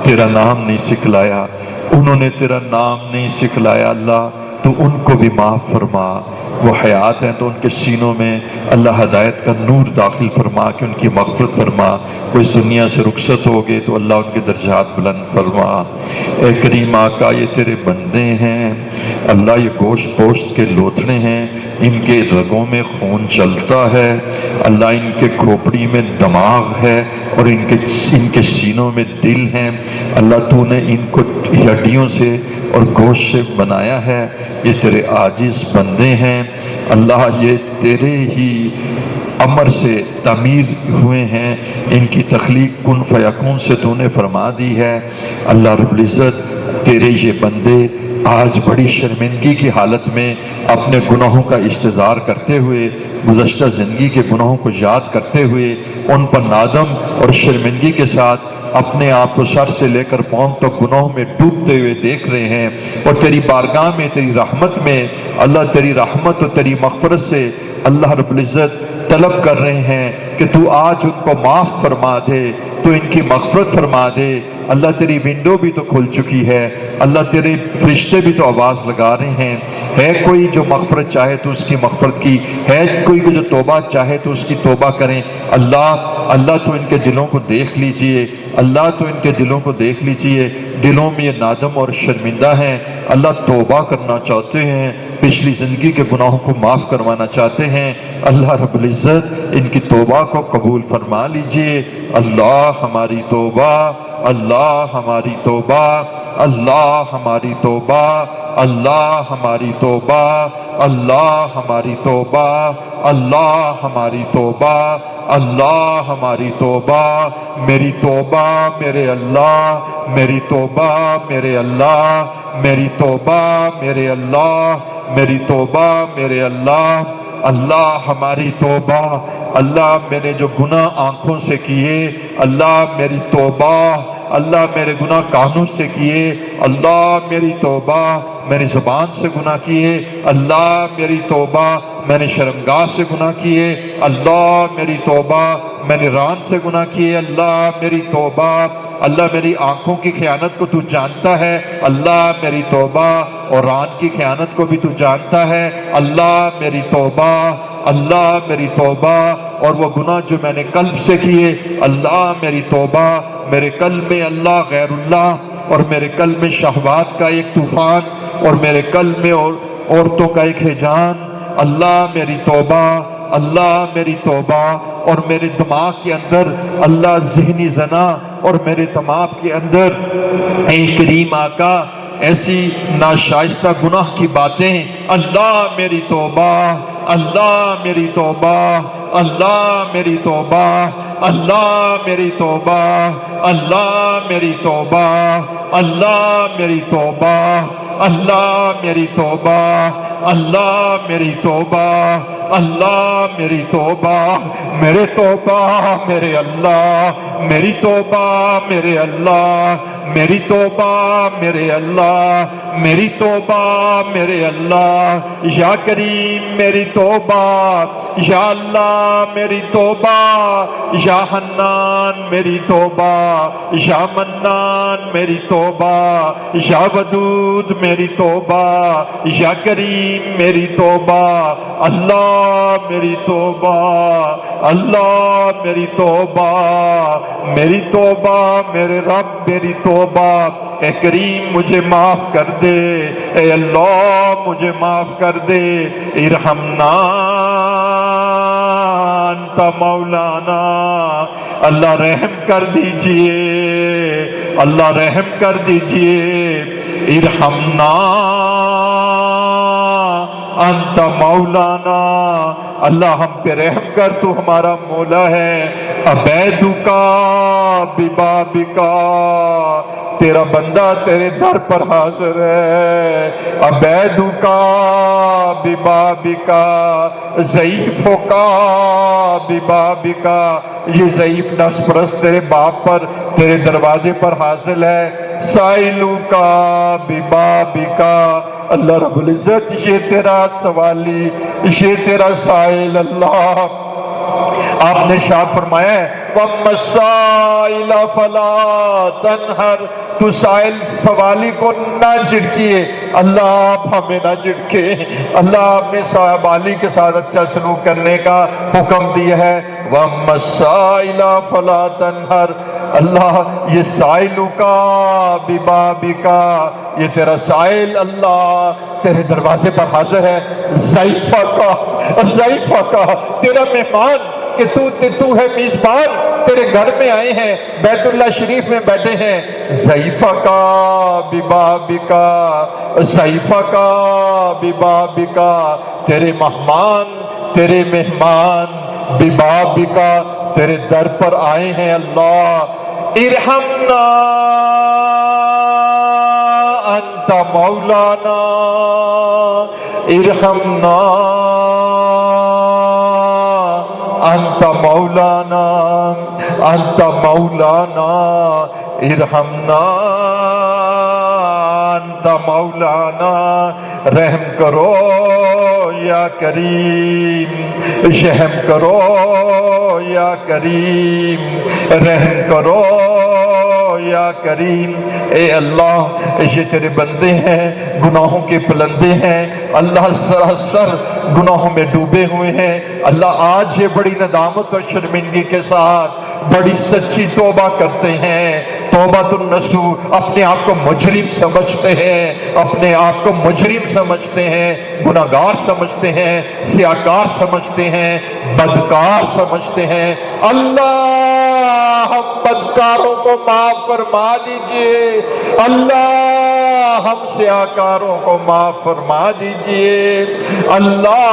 تیرا نام نہیں سکھلایا، انہوں نے تیرا نام نہیں سکھلایا۔ اللہ تو ان کو بھی معاف فرما، وہ حیات ہیں تو ان کے سینوں میں اللہ ہدایت کا نور داخل فرما کہ ان کی مغفرت فرما۔ کوئی دنیا سے رخصت ہو گئے تو اللہ ان کے درجات بلند فرما۔ اے کریم آقا یہ تیرے بندے ہیں اللہ، یہ گوشت پوشت کے لوتھڑے ہیں، ان کے رگوں میں خون چلتا ہے اللہ، ان کے کھوپڑی میں دماغ ہے اور ان کے سینوں میں دل ہیں اللہ، تو نے ان کو ہڈیوں سے اور گوشت سے بنایا ہے، یہ تیرے عاجز بندے ہیں اللہ، یہ تیرے ہی امر سے تعمیر ہوئے ہیں، ان کی تخلیق کن فیکون سے تو نے فرما دی ہے اللہ رب العزت۔ تیرے یہ بندے آج بڑی شرمندگی کی حالت میں اپنے گناہوں کا استظہار کرتے ہوئے، گزشتہ زندگی کے گناہوں کو یاد کرتے ہوئے ان پر نادم اور شرمندگی کے ساتھ اپنے آپ کو سر سے لے کر پاؤں تک گناہوں میں ڈوبتے ہوئے دیکھ رہے ہیں، اور تیری بارگاہ میں تیری رحمت میں اللہ، تیری رحمت اور تیری مغفرت سے اللہ رب العزت طلب کر رہے ہیں کہ تو آج ان کو معاف فرما دے، تو ان کی مغفرت فرما دے اللہ۔ تیری ونڈو بھی تو کھل چکی ہے اللہ، تیرے فرشتے بھی تو آواز لگا رہے ہیں، ہے کوئی جو مغفرت چاہے تو اس کی مغفرت کی، ہے کوئی جو توبہ چاہے تو اس کی توبہ کریں اللہ۔ اللہ تو ان کے دلوں کو دیکھ لیجئے اللہ، تو ان کے دلوں کو دیکھ لیجئے، دلوں میں یہ نادم اور شرمندہ ہیں اللہ، توبہ کرنا چاہتے ہیں، پچھلی زندگی کے گناہوں کو معاف کروانا چاہتے ہیں اللہ رب العزت، ان کی توبہ کو قبول فرما لیجئے اللہ۔ ہماری توبہ اللہ، ہماری توبہ اللہ، ہماری توبہ اللہ، ہماری توبہ اللہ، ہماری توبہ اللہ، ہماری توبہ اللہ، ہماری توبہ، میری توبہ میرے اللہ، میری توبہ میرے اللہ، میری توبہ میرے اللہ، میری توبہ میرے اللہ اللہ، ہماری توبہ اللہ، میں نے جو گناہ آنکھوں سے کیے اللہ میری توبہ اللہ، میرے گناہ کانوں سے کیے اللہ میری توبہ، میں نے زبان سے گناہ کیے اللہ میری توبہ، میں نے شرمگاہ سے گناہ کیے اللہ میری توبہ، میں نے ران سے گناہ کیے اللہ میری توبہ اللہ، میری آنکھوں کی خیانت کو تو جانتا ہے اللہ میری توبہ، اور ران کی خیانت کو بھی تو جانتا ہے اللہ میری توبہ اللہ میری توبہ، اور وہ گناہ جو میں نے قلب سے کیے اللہ میری توبہ، میرے قلب میں اللہ غیر اللہ اور میرے قلب میں شہوات کا ایک طوفان اور میرے قلب میں عورتوں کا ایک ہیجان اللہ میری توبہ اللہ میری توبہ، اور میرے دماغ کے اندر اللہ ذہنی زنا، اور میرے دماغ کے اندر اے کریم آقا ایسی ناشائستہ گناہ کی باتیں اللہ میری توبہ اللہ میری توبہ اللہ میری توبہ اللہ میری توبہ اللہ میری توبہ اللہ میری توبہ اللہ میری توبہ اللہ میری توبہ اللہ میری توبہ، میرے توبہ میرے اللہ، میری توبہ میرے اللہ، میری توبہ میرے اللہ، میری توبہ میرے اللہ، یا کریم میری توبہ، یا اللہ میری توبہ، یا حنان میری توبہ، یا منان میری توبہ، یا ودود میری توبہ، یا کریم میری توبہ، اللہ میری توبہ اللہ میری توبہ، میری توبہ میرے رب میری توبہ، اے کریم مجھے معاف کر دے، اے اللہ مجھے معاف کر دے، ارحمنا انت مولانا، اللہ رحم کر دیجئے اللہ رحم کر دیجئے، ارحمنا انت مولانا، اللہ ہم پہ رحم کر، تو ہمارا مولا ہے۔ عبیدکا ببابکا، تیرا بندہ تیرے در پر حاضر ہے۔ عبیدکا ببابکا، ضعیفکا ببابکا، یہ ضعیف نفس پرست تیرے باپ پر، تیرے دروازے پر حاضر ہے۔ سائلکا ببابکا، اللہ رب العزت یہ تیرا سوالی، یہ تیرا سائل اللہ۔ آپ نے ارشاد فرمایا ہے وَأَمَّا السَّائِلَ فَلَا تَنْهَرْ، تو سائل سوالی کو نہ جھڑکیے۔ اللہ آپ ہمیں نہ جھڑکے، اللہ آپ نے سوالی کے ساتھ اچھا سلوک کرنے کا حکم دیا ہے۔ وَأَمَّا السَّائِلَ فَلَا تَنْهَرْ، اللہ یہ سائلوں کا ببابکا، یہ تیرا سائل اللہ تیرے دروازے پر حاضر ہے۔ ضعیفہ کا تیرا مہمان کہ تو ہے میزبان، تیرے گھر میں آئے ہیں، بیت اللہ شریف میں بیٹھے ہیں۔ ضعیفہ کا ببابکا، ضعیفہ کا ببابکا، تیرے مہمان ببابکا تیرے در پر آئے ہیں۔ اللہ ارحمنا انت مولانا، ارحمنا انت مولانا، انت مولانا، ارحمنا انت مولانا، رحم کرو یا کریم، شہم کرو یا کریم، رحم کرو یا کریم۔ اے اللہ یہ تیرے بندے ہیں، گناہوں کے پلندے ہیں، اللہ سراسر گناہوں میں ڈوبے ہوئے ہیں۔ اللہ آج یہ بڑی ندامت اور شرمندگی کے ساتھ بڑی سچی توبہ کرتے ہیں، توبۃ النصوح، اپنے آپ کو مجرم سمجھتے ہیں، اپنے آپ کو مجرم سمجھتے ہیں، گناہگار سمجھتے ہیں، سیاہکار سمجھتے ہیں، بدکار سمجھتے ہیں۔ اللہ ہم بدکاروں کو معاف فرما دیجئے، اللہ ہم سیاہکاروں کو معاف فرما دیجئے، اللہ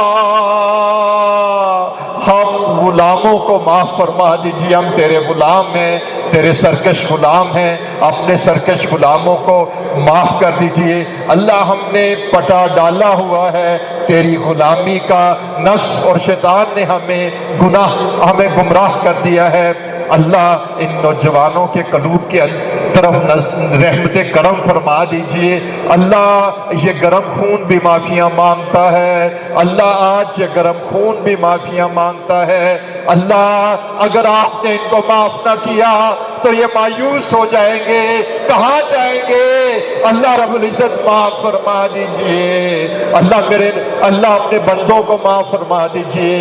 ہم غلاموں کو معاف فرما دیجئے، ہم تیرے غلام ہیں، تیرے سرکش غلام ہیں، اپنے سرکش غلاموں کو معاف کر دیجئے۔ اللہ ہم نے پٹا ڈالا ہوا ہے تیری غلامی کا، نفس اور شیطان نے ہمیں گمراہ کر دیا ہے۔ اللہ ان نوجوانوں کے قلوب کے طرف رحمت کرم فرما دیجئے۔ اللہ یہ گرم خون بھی معافیاں مانگتا ہے، اللہ آج یہ گرم خون بھی معافیاں مانگتا ہے۔ اللہ اگر آپ نے ان کو معاف نہ کیا تو یہ مایوس ہو جائیں گے، کہاں جائیں گے؟ اللہ رب العزت معاف فرما دیجئے۔ اللہ اپنے بندوں کو معاف فرما دیجئے،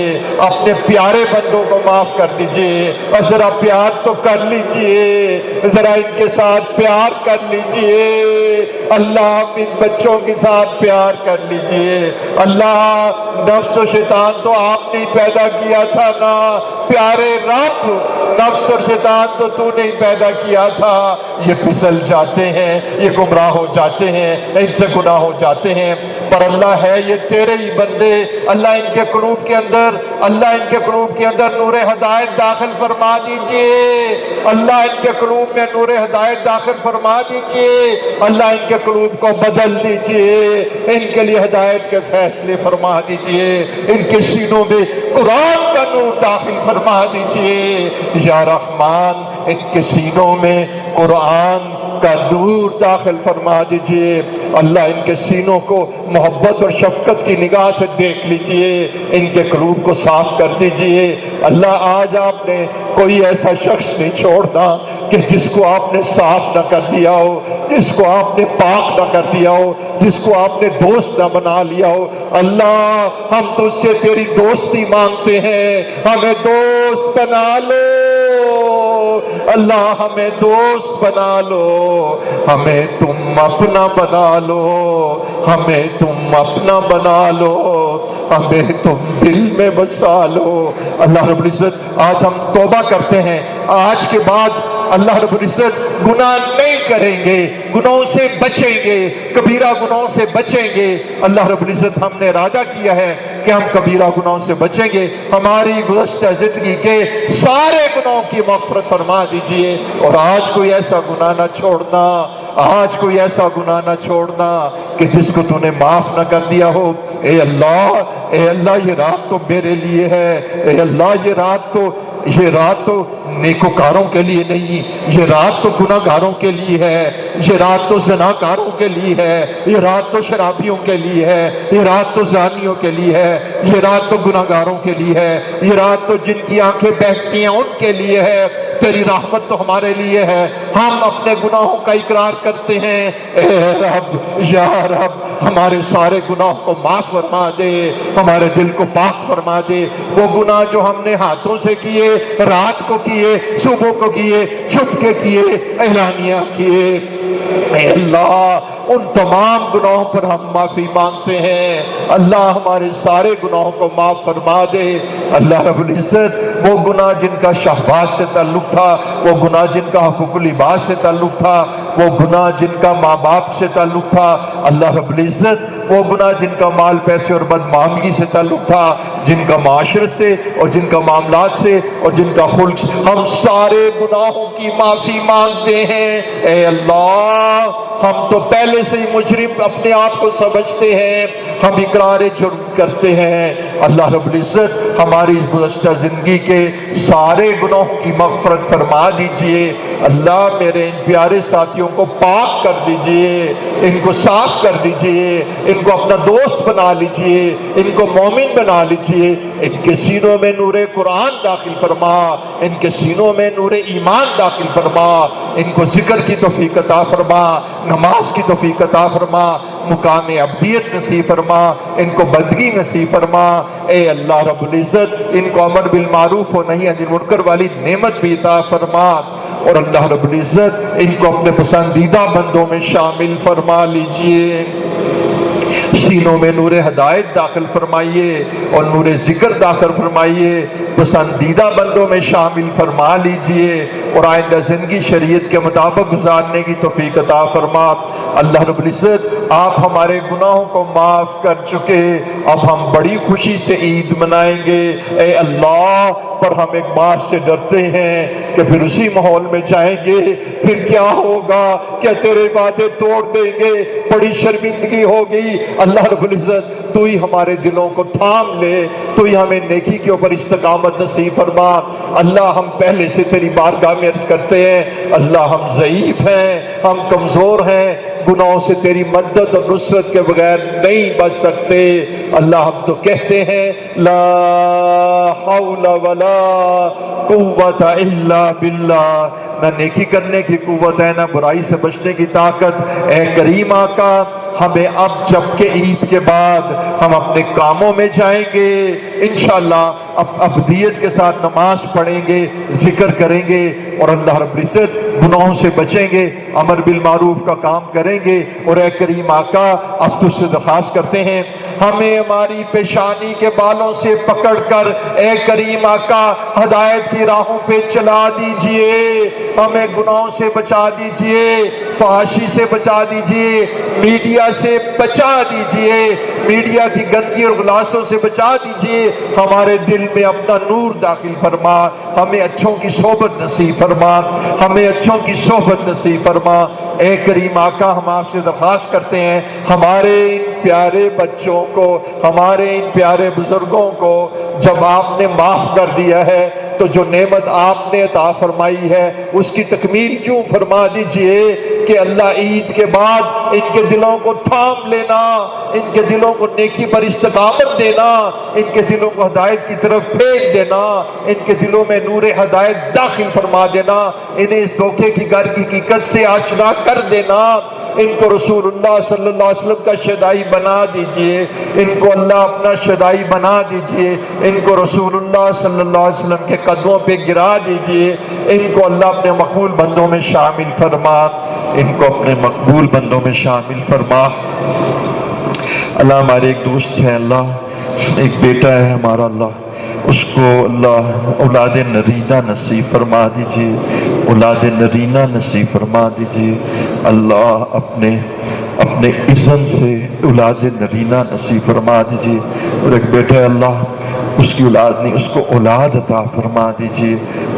اپنے پیارے بندوں کو معاف کر دیجئے، اور ذرا پیار تو کر لیجئے، ذرا ان کے ساتھ پیار کر لیجئے۔ اللہ ان بچوں کے ساتھ پیار کر لیجئے۔ اللہ نفس و شیطان تو آپ نے پیدا کیا تھا نا پیارے رب، نفس اور شیطان تو تو نے پیدا کیا تھا۔ یہ پھسل جاتے ہیں، یہ گمراہ ہو جاتے ہیں، ان سے گناہ ہو جاتے ہیں، پر اللہ ہے یہ تیرے ہی بندے۔ اللہ ان کے قلوب کے اندر نور ہدایت داخل فرما دیجئے، اللہ ان کے قلوب میں نور ہدایت داخل فرما دیجئے، اللہ ان کے قلوب کو بدل دیجئے، ان کے لیے ہدایت کے فیصلے فرما دیجئے، ان کے سینوں میں قرآن کا نور داخل فرما دیجئے یا رحمان، ان کے سینوں میں قرآن کا نور داخل فرما دیجئے۔ اللہ ان کے سینوں کو محبت اور شفقت کی نگاہ سے دیکھ لیجئے، ان کے قلوب کو صاف کر دیجئے۔ اللہ آج آپ نے کوئی ایسا شخص نہیں چھوڑنا کہ جس کو آپ نے صاف نہ کر دیا ہو، جس کو آپ نے پاک نہ کر دیا ہو، جس کو آپ نے دوست نہ بنا لیا ہو۔ اللہ ہم تجھ سے تیری دوستی مانگتے ہیں، ہمیں دوست بنا لو، اللہ ہمیں دوست بنا لو، ہمیں تم اپنا بنا لو، ہمیں تم اپنا بنا لو، ہمیں تم دل میں بسا لو۔ اللہ رب العزت آج ہم توبہ کرتے ہیں، آج کے بعد اللہ رب العزت گناہ نہیں کریں گے، گناہوں سے بچیں گے، کبیرہ گناہوں سے بچیں گے۔ اللہ رب العزت ہم نے ارادہ کیا ہے کہ کہ ہم کبیرہ گناہوں سے بچیں گے. ہماری گزشتہ زندگی کے سارے گناہوں کی مغفرت فرما دیجئے. اور آج کوئی ایسا گناہ نہ چھوڑنا، آج کوئی ایسا گناہ نہ چھوڑنا کہ جس کو تو نے معاف نہ کر دیا ہو. اے اللہ یہ رات تو میرے لیے ہے. اے اللہ یہ رات تو نیکوکاروں کے لیے نہیں، یہ رات تو گناہگاروں کے لیے ہے. یہ رات تو زناکاروں کے لیے ہے. یہ رات تو شرابیوں کے لیے ہے. یہ رات تو زانیوں کے لیے ہے. یہ رات تو گناہگاروں کے لیے ہے. یہ رات تو جن کی آنکھیں بہتی ہیں ان کے لیے ہے. تیری رحمت تو ہمارے لیے ہے. ہم اپنے گناہوں کا اقرار کرتے ہیں. اے رب، یا رب، ہمارے سارے گناہوں کو معاف فرما دے، ہمارے دل کو پاک فرما دے. وہ گناہ جو ہم نے ہاتھوں سے کیے، رات کو کیے، صبح کو کیے، چھپ کے کیے، اعلانیہ کیے، اے اللہ ان تمام گناہوں پر ہم معافی مانگتے ہیں. اللہ ہمارے سارے گناہوں کو معاف فرما دے. اللہ رب العزت وہ گناہ جن کا شہوات سے تعلق تھا، وہ گناہ جن کا حقوق العباد سے تعلق تھا، وہ گناہ جن کا ماں باپ سے تعلق تھا، اللہ رب العزت وہ گناہ جن کا مال پیسے اور بدمعاملگی سے تعلق تھا، جن کا معاشرت سے اور جن کا معاملات سے اور جن کا خلق سے، ہم سارے گناہوں کی معافی مانگتے ہیں. اے اللہ ہم تو پہلے سے ہی مجرم اپنے آپ کو سمجھتے ہیں، ہم اقرار جرم کرتے ہیں. اللہ رب العزت ہماری اس گزشتہ زندگی کے سارے گناہوں کی مغفرت فرما دیجئے. اللہ میرے ان پیارے ساتھیوں کو پاک کر دیجئے، ان کو صاف کر دیجئے، ان کو اپنا دوست بنا لیجئے، ان کو مومن بنا لیجئے. ان کے سینوں میں نور قرآن داخل فرما، ان کے سینوں میں نور ایمان داخل فرما، ان کو ذکر کی توفیق عطا فرما، نماز کی توفیق عطا فرما، مقام عبدیت نصیب فرما، ان کو بندگی نصیب فرما. اے اللہ رب العزت ان کو امر بالمعروف و نہی عن المنکر والی نعمت بھی عطا فرما. اور اللہ رب العزت ان کو اپنے پسندیدہ بندوں میں شامل فرما لیجئے. سینوں میں نور ہدایت داخل فرمائیے اور نور ذکر داخل فرمائیے، پسندیدہ بندوں میں شامل فرما لیجئے اور آئندہ زندگی شریعت کے مطابق گزارنے کی توفیق عطا فرما. اللہ رب العزت آپ ہمارے گناہوں کو معاف کر چکے، اب ہم بڑی خوشی سے عید منائیں گے. اے اللہ پر ہم ایک بات سے ڈرتے ہیں کہ پھر اسی ماحول میں جائیں گے، پھر کیا ہوگا؟ کیا تیرے وعدے توڑ دیں گے؟ بڑی شرمندگی ہوگی. اللہ رب العزت تو ہی ہمارے دلوں کو تھام لے، تو ہی ہمیں نیکی کے اوپر استقامت نصیب فرما. اللہ ہم پہلے سے تیری بارگاہ میں عرض کرتے ہیں، اللہ ہم ضعیف ہیں، ہم کمزور ہیں، گناہوں سے تیری مدد اور نصرت کے بغیر نہیں بچ سکتے. اللہ ہم تو کہتے ہیں لا حول ولا قوت الا باللہ، نہ نیکی کرنے کی قوت ہے، نہ برائی سے بچنے کی طاقت. اے کریم آقا ہمیں اب جب کہ عید کے بعد ہم اپنے کاموں میں جائیں گے، انشاءاللہ ابدیت کے ساتھ نماز پڑھیں گے، ذکر کریں گے اور اللہ رب العزت گناہوں سے بچیں گے، امر بالمعروف کا کام کریں گے. اور اے کریم آقا اب تجھ سے درخواست کرتے ہیں ہمیں ہماری پیشانی کے بالوں سے پکڑ کر اے کریم آقا ہدایت کی راہوں پہ چلا دیجئے، ہمیں گناہوں سے بچا دیجئے، فحاشی سے بچا دیجئے، میڈیا سے بچا دیجئے، میڈیا کی گندگی اور غلاظتوں سے بچا دیجئے. ہمارے دل میں اپنا نور داخل فرما، ہمیں اچھوں کی صحبت نصیب فرما، ہمیں اچھوں کی صحبت نصیب فرما. اے کریم آقا ہم آپ سے درخواست کرتے ہیں ہمارے ان پیارے بچوں کو، ہمارے ان پیارے بزرگوں کو جب آپ نے معاف کر دیا ہے تو جو نعمت آپ نے عطا فرمائی ہے اس کی تکمیل کیوں فرما دیجئے کہ اللہ عید کے بعد ان کے دلوں کو تھام لینا، ان کے دلوں کو نیکی پر استقامت دینا، ان کے دلوں کو ہدایت کی طرف بھیج دینا، ان کے دلوں میں نور ہدایت داخل فرما دینا، انہیں اس دھوکے کی گر کی حقیقت سے آشنا کر دینا. ان کو رسول اللہ صلی اللہ علیہ وسلم کا شدائی بنا دیجئے، ان کو اللہ اپنا شدائی بنا دیجئے، ان کو رسول اللہ صلی اللہ علیہ وسلم کے قدموں پہ گرا دیجئے، ان کو اللہ اپنے مقبول بندوں میں شامل فرما، ان کو اپنے مقبول بندوں میں شامل فرما. اللہ ہمارے ایک دوست ہے، اللہ ایک بیٹا ہے ہمارا، اللہ اس کو اللہ اولاد نرینہ نصیب فرما دیجئے، اولاد نرینہ نصیب فرما دیجئے. اللہ اپنے اپنے اذن سے اولاد نرینہ نصیب فرما دیجیے، اور ایک بیٹا اللہ اس کی اولاد نہیں، اس کو اولاد عطا فرما دیجیے،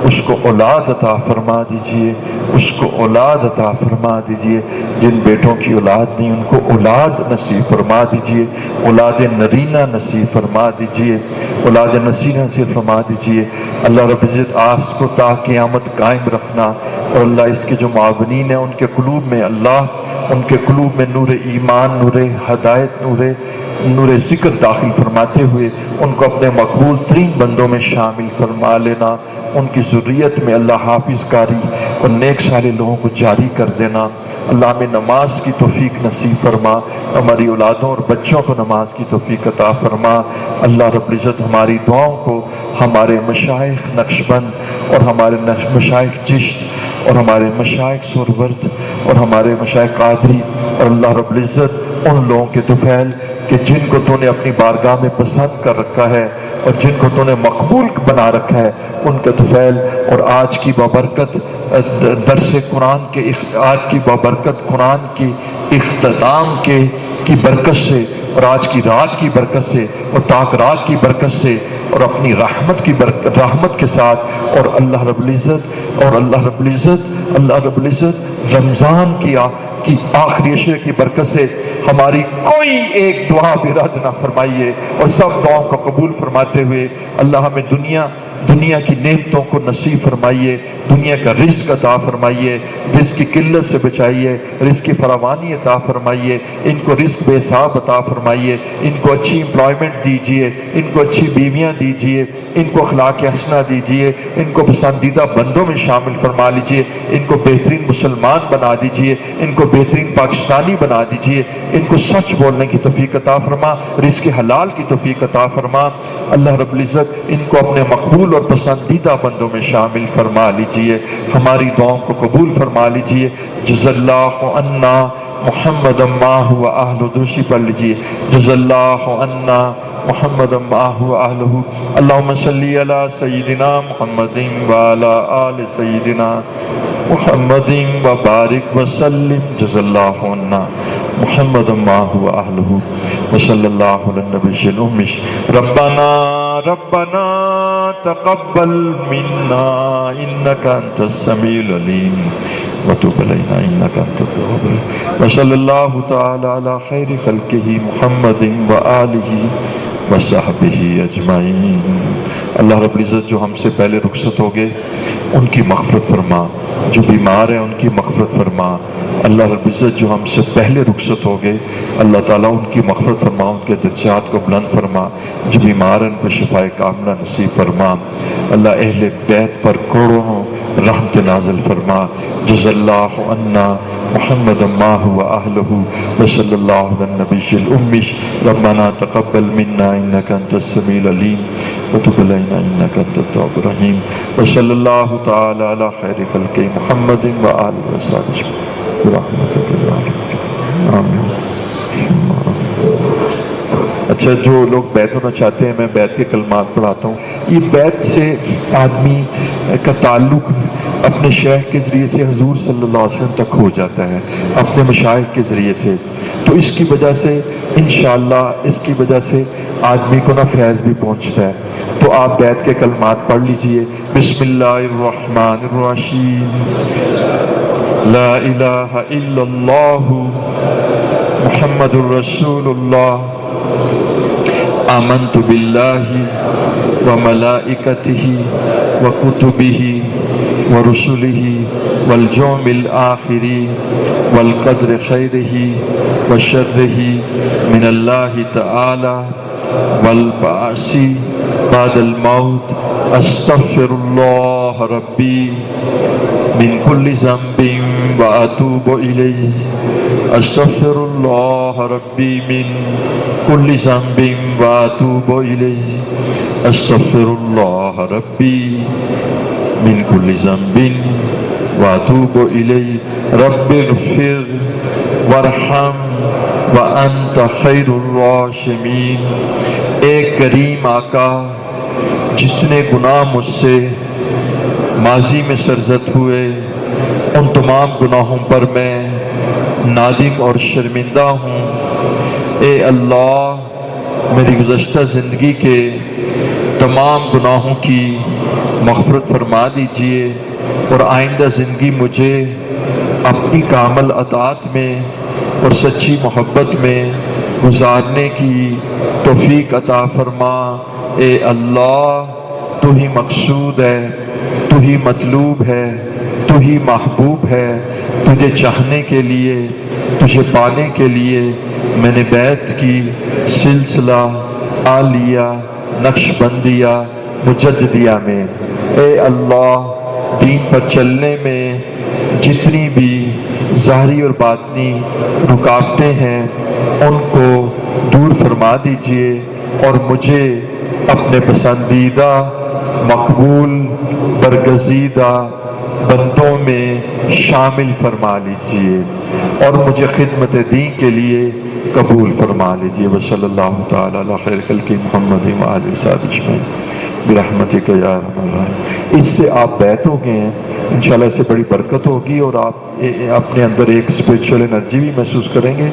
اس کو اولاد عطا فرما دیجیے، اس کو اولاد عطا فرما دیجیے۔ جن بیٹوں کی اولاد نہیں ان کو اولاد نصیب فرما دیجیے، اولاد نرینہ نصیب فرما دیجیے، اولاد نصیب نصیب فرما دیجیے۔ اللہ رب العزت آس کو تا قیامت قائم رکھنا، اور اللہ اس کے جو معاونین ہیں ان کے قلوب میں اللہ، ان کے قلوب میں نور ایمان، نور ہدایت، نور ذکر داخل فرماتے ہوئے ان کو اپنے مقبول ترین بندوں میں شامل فرما لینا۔ ان کی ذریت میں اللہ حافظ کاری اور نیک صالح لوگوں کو جاری کر دینا۔ اللہ ہمیں نماز کی توفیق نصیب فرما، ہماری اولادوں اور بچوں کو نماز کی توفیق عطا فرما۔ اللہ رب العزت ہماری دعاؤں کو ہمارے مشائخ نقشبند اور ہمارے مشائخ چشت اور ہمارے مشائخ سورورد اور ہمارے مشائخ قادری اور اللہ رب العزت ان لوگوں کے طفیل کہ جن کو تو نے اپنی بارگاہ میں پسند کر رکھا ہے اور جن کو تو نے مقبول بنا رکھا ہے، ان کے طفیل اور آج کی بابرکت درس قرآن کے، آج کی بابرکت قرآن کی اختتام کی برکت سے اور آج کی رات کی برکت سے اور تاک رات کی برکت سے اور اپنی رحمت کے ساتھ اور اللہ رب العزت رمضان کی آخری عشرے کی برکت سے ہماری کوئی ایک دعا بھی رد نہ فرمائیے، اور سب دعاؤں کو قبول فرماتے ہوئے اللہ ہمیں دنیا کی نعمتوں کو نصیب فرمائیے، دنیا کا رزق عطا فرمائیے، رزق کی قلت سے بچائیے، رزق کی فراوانی عطا فرمائیے، ان کو رزق بے حساب عطا فرمائیے، ان کو اچھی امپلائمنٹ دیجیے، ان کو اچھی بیویاں دیجیے، ان کو اخلاق حسنہ دیجیے، ان کو پسندیدہ بندوں میں شامل فرما لیجیے، ان کو بہترین مسلمان بنا دیجیے، ان کو بہترین پاکستانی بنا دیجیے، ان کو سچ بولنے کی توفیق عطا فرما، رزق حلال کی توفیق عطا فرما۔ اللہ رب العزت ان کو اپنے مقبول اور پسندیدہ بندوں میں شامل فرما لیجیے، ہماری دعاؤں کو قبول فرما لیجیے۔ جزا اللہ عنا محمد ماہ و اہل، دوسری پڑھ لیجیے، جزا اللہ عنا محمد ماہ و اہلہ، اللہم صلی علی سیدنا محمد وعلی آل سیدنا محمد وبارک وسلم، جزا اللہ عنا محمد ماہ و اہلہ وصلی اللہ علی النبی الأمی۔ ربنا تقبل منا انك انت السميع العليم وتب علينا انك انت التواب الرحيم، وصلی اللہ تعالی علی خیر خلقہ محمد وآلہ وصحبہ اجمعین۔ اللہ رب العزت جو ہم سے پہلے رخصت ہو گئے ان کی مغفرت فرما، جو بیمار ہیں ان کی مغفرت فرما۔ اللہ رب العزت جو ہم سے پہلے رخصت ہو گئے اللہ تعالیٰ ان کی مغفرت فرما، ان کے درجات کو بلند فرما، جو بیمار ہیں ان کو شفائے کاملہ نصیب فرما۔ اللہ اہل بیت پر کروڑوں رحمت نازل فرما۔ جزا اللہ عنا محمد ماہ و اہلہ وصلی اللہ علی النبی الأمی۔ ربنا تقبل منا انک انت السمیع العلیم وتب علینا انک انت التواب الرحیم، وصلی اللہ تعالی علی خیر خلق محمد وآلہ وصحبہ برحمتک یا ارحم آمین۔ اچھا، جو لوگ بیت ہونا چاہتے ہیں میں بیت کے کلمات پڑھاتا ہوں۔ یہ بیت سے آدمی کا تعلق اپنے شیخ کے ذریعے سے حضور صلی اللہ علیہ وسلم تک ہو جاتا ہے، اپنے مشائخ کے ذریعے سے، تو اس کی وجہ سے انشاءاللہ اس کی وجہ سے آدمی کو نہ فیض بھی پہنچتا ہے۔ تو آپ بیت کے کلمات پڑھ لیجئے۔ بسم اللہ الرحمن الرحیم، لا الہ الا اللہ محمد الرسول اللہ، آمنت باللہ وملائکتہ وکتبہ ورسلہ والیوم الآخر والقدر خیرہ وشرہ من اللہ تعالی والبعث بعد الموت، استغفر اللہ ربی من کل ذنب واتوب الیہ، استغفر اللہ ربی من کل ذنب واتوب الیہ، استغفر اللہ ربی من کل ذنب واتوب الیہ، رب اغفر وارحم وانت خیر الراحمین۔ اے کریم آقا، جتنے گناہ مجھ سے ماضی میں سرزد ہوئے ان تمام گناہوں پر میں نادم اور شرمندہ ہوں۔ اے اللہ میری گزشتہ زندگی کے تمام گناہوں کی مغفرت فرما دیجیے اور آئندہ زندگی مجھے اپنی کامل اطاعت میں اور سچی محبت میں گزارنے کی توفیق عطا فرما۔ اے اللہ تو ہی مقصود ہے، تو ہی مطلوب ہے، تو ہی محبوب ہے۔ تجھے چاہنے کے لیے، تجھے پانے کے لیے میں نے بیعت کی، سلسلہ عالیہ نقش بندیہ مجددیہ میں۔ اے اللہ دین پر چلنے میں جتنی بھی ظاہری اور باطنی رکاوٹیں ہیں ان کو دور فرما دیجیے اور مجھے اپنے پسندیدہ، مقبول، برگزیدہ بندوں میں شامل فرما لیجیے اور مجھے خدمت دین کے لیے قبول فرما لیجیے۔ وصلی اللہ تعالی علی خیر خلق محمد و آلہ وصحبہ اجمعین برحمتک یا ارحم الراحمین۔ اس سے آپ بیعت ہو گئے ہیں، انشاءاللہ اس سے بڑی برکت ہوگی اور آپ اپنے اندر ایک اسپریچول انرجی بھی محسوس کریں گے۔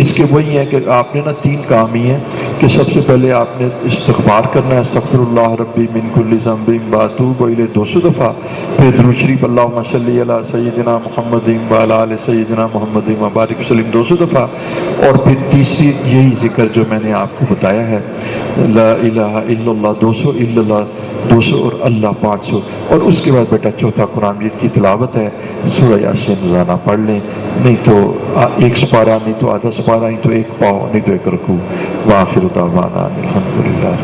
اس کے وہی ہے کہ آپ نے نا 3 کام ہی ہیں کہ سب سے پہلے آپ نے استغفار کرنا ہے، استغفر اللہ ربی من کل ذنب واتوب الیہ 200 دفعہ، پھر درود شریف اللہم صلی علی سیدنا محمد وعلی آل سیدنا محمد وبارک وسلم 200 دفعہ، اور پھر تیسری یہی ذکر جو میں نے آپ کو بتایا ہے، لا الہ الا اللہ 200، الا اللہ 200 اور اللہ 500۔ اور اس کے بعد بیٹا چوتھا قرآن مجید کی تلاوت ہے، سورہ یاسین روزانہ پڑھ لیں، نہیں تو 1 سپارہ، نہیں تو آدھا سپارہ، نہیں تو 1 پاؤ، نہیں تو 1 رکوع۔ وآخر دعوانا الحمدللہ۔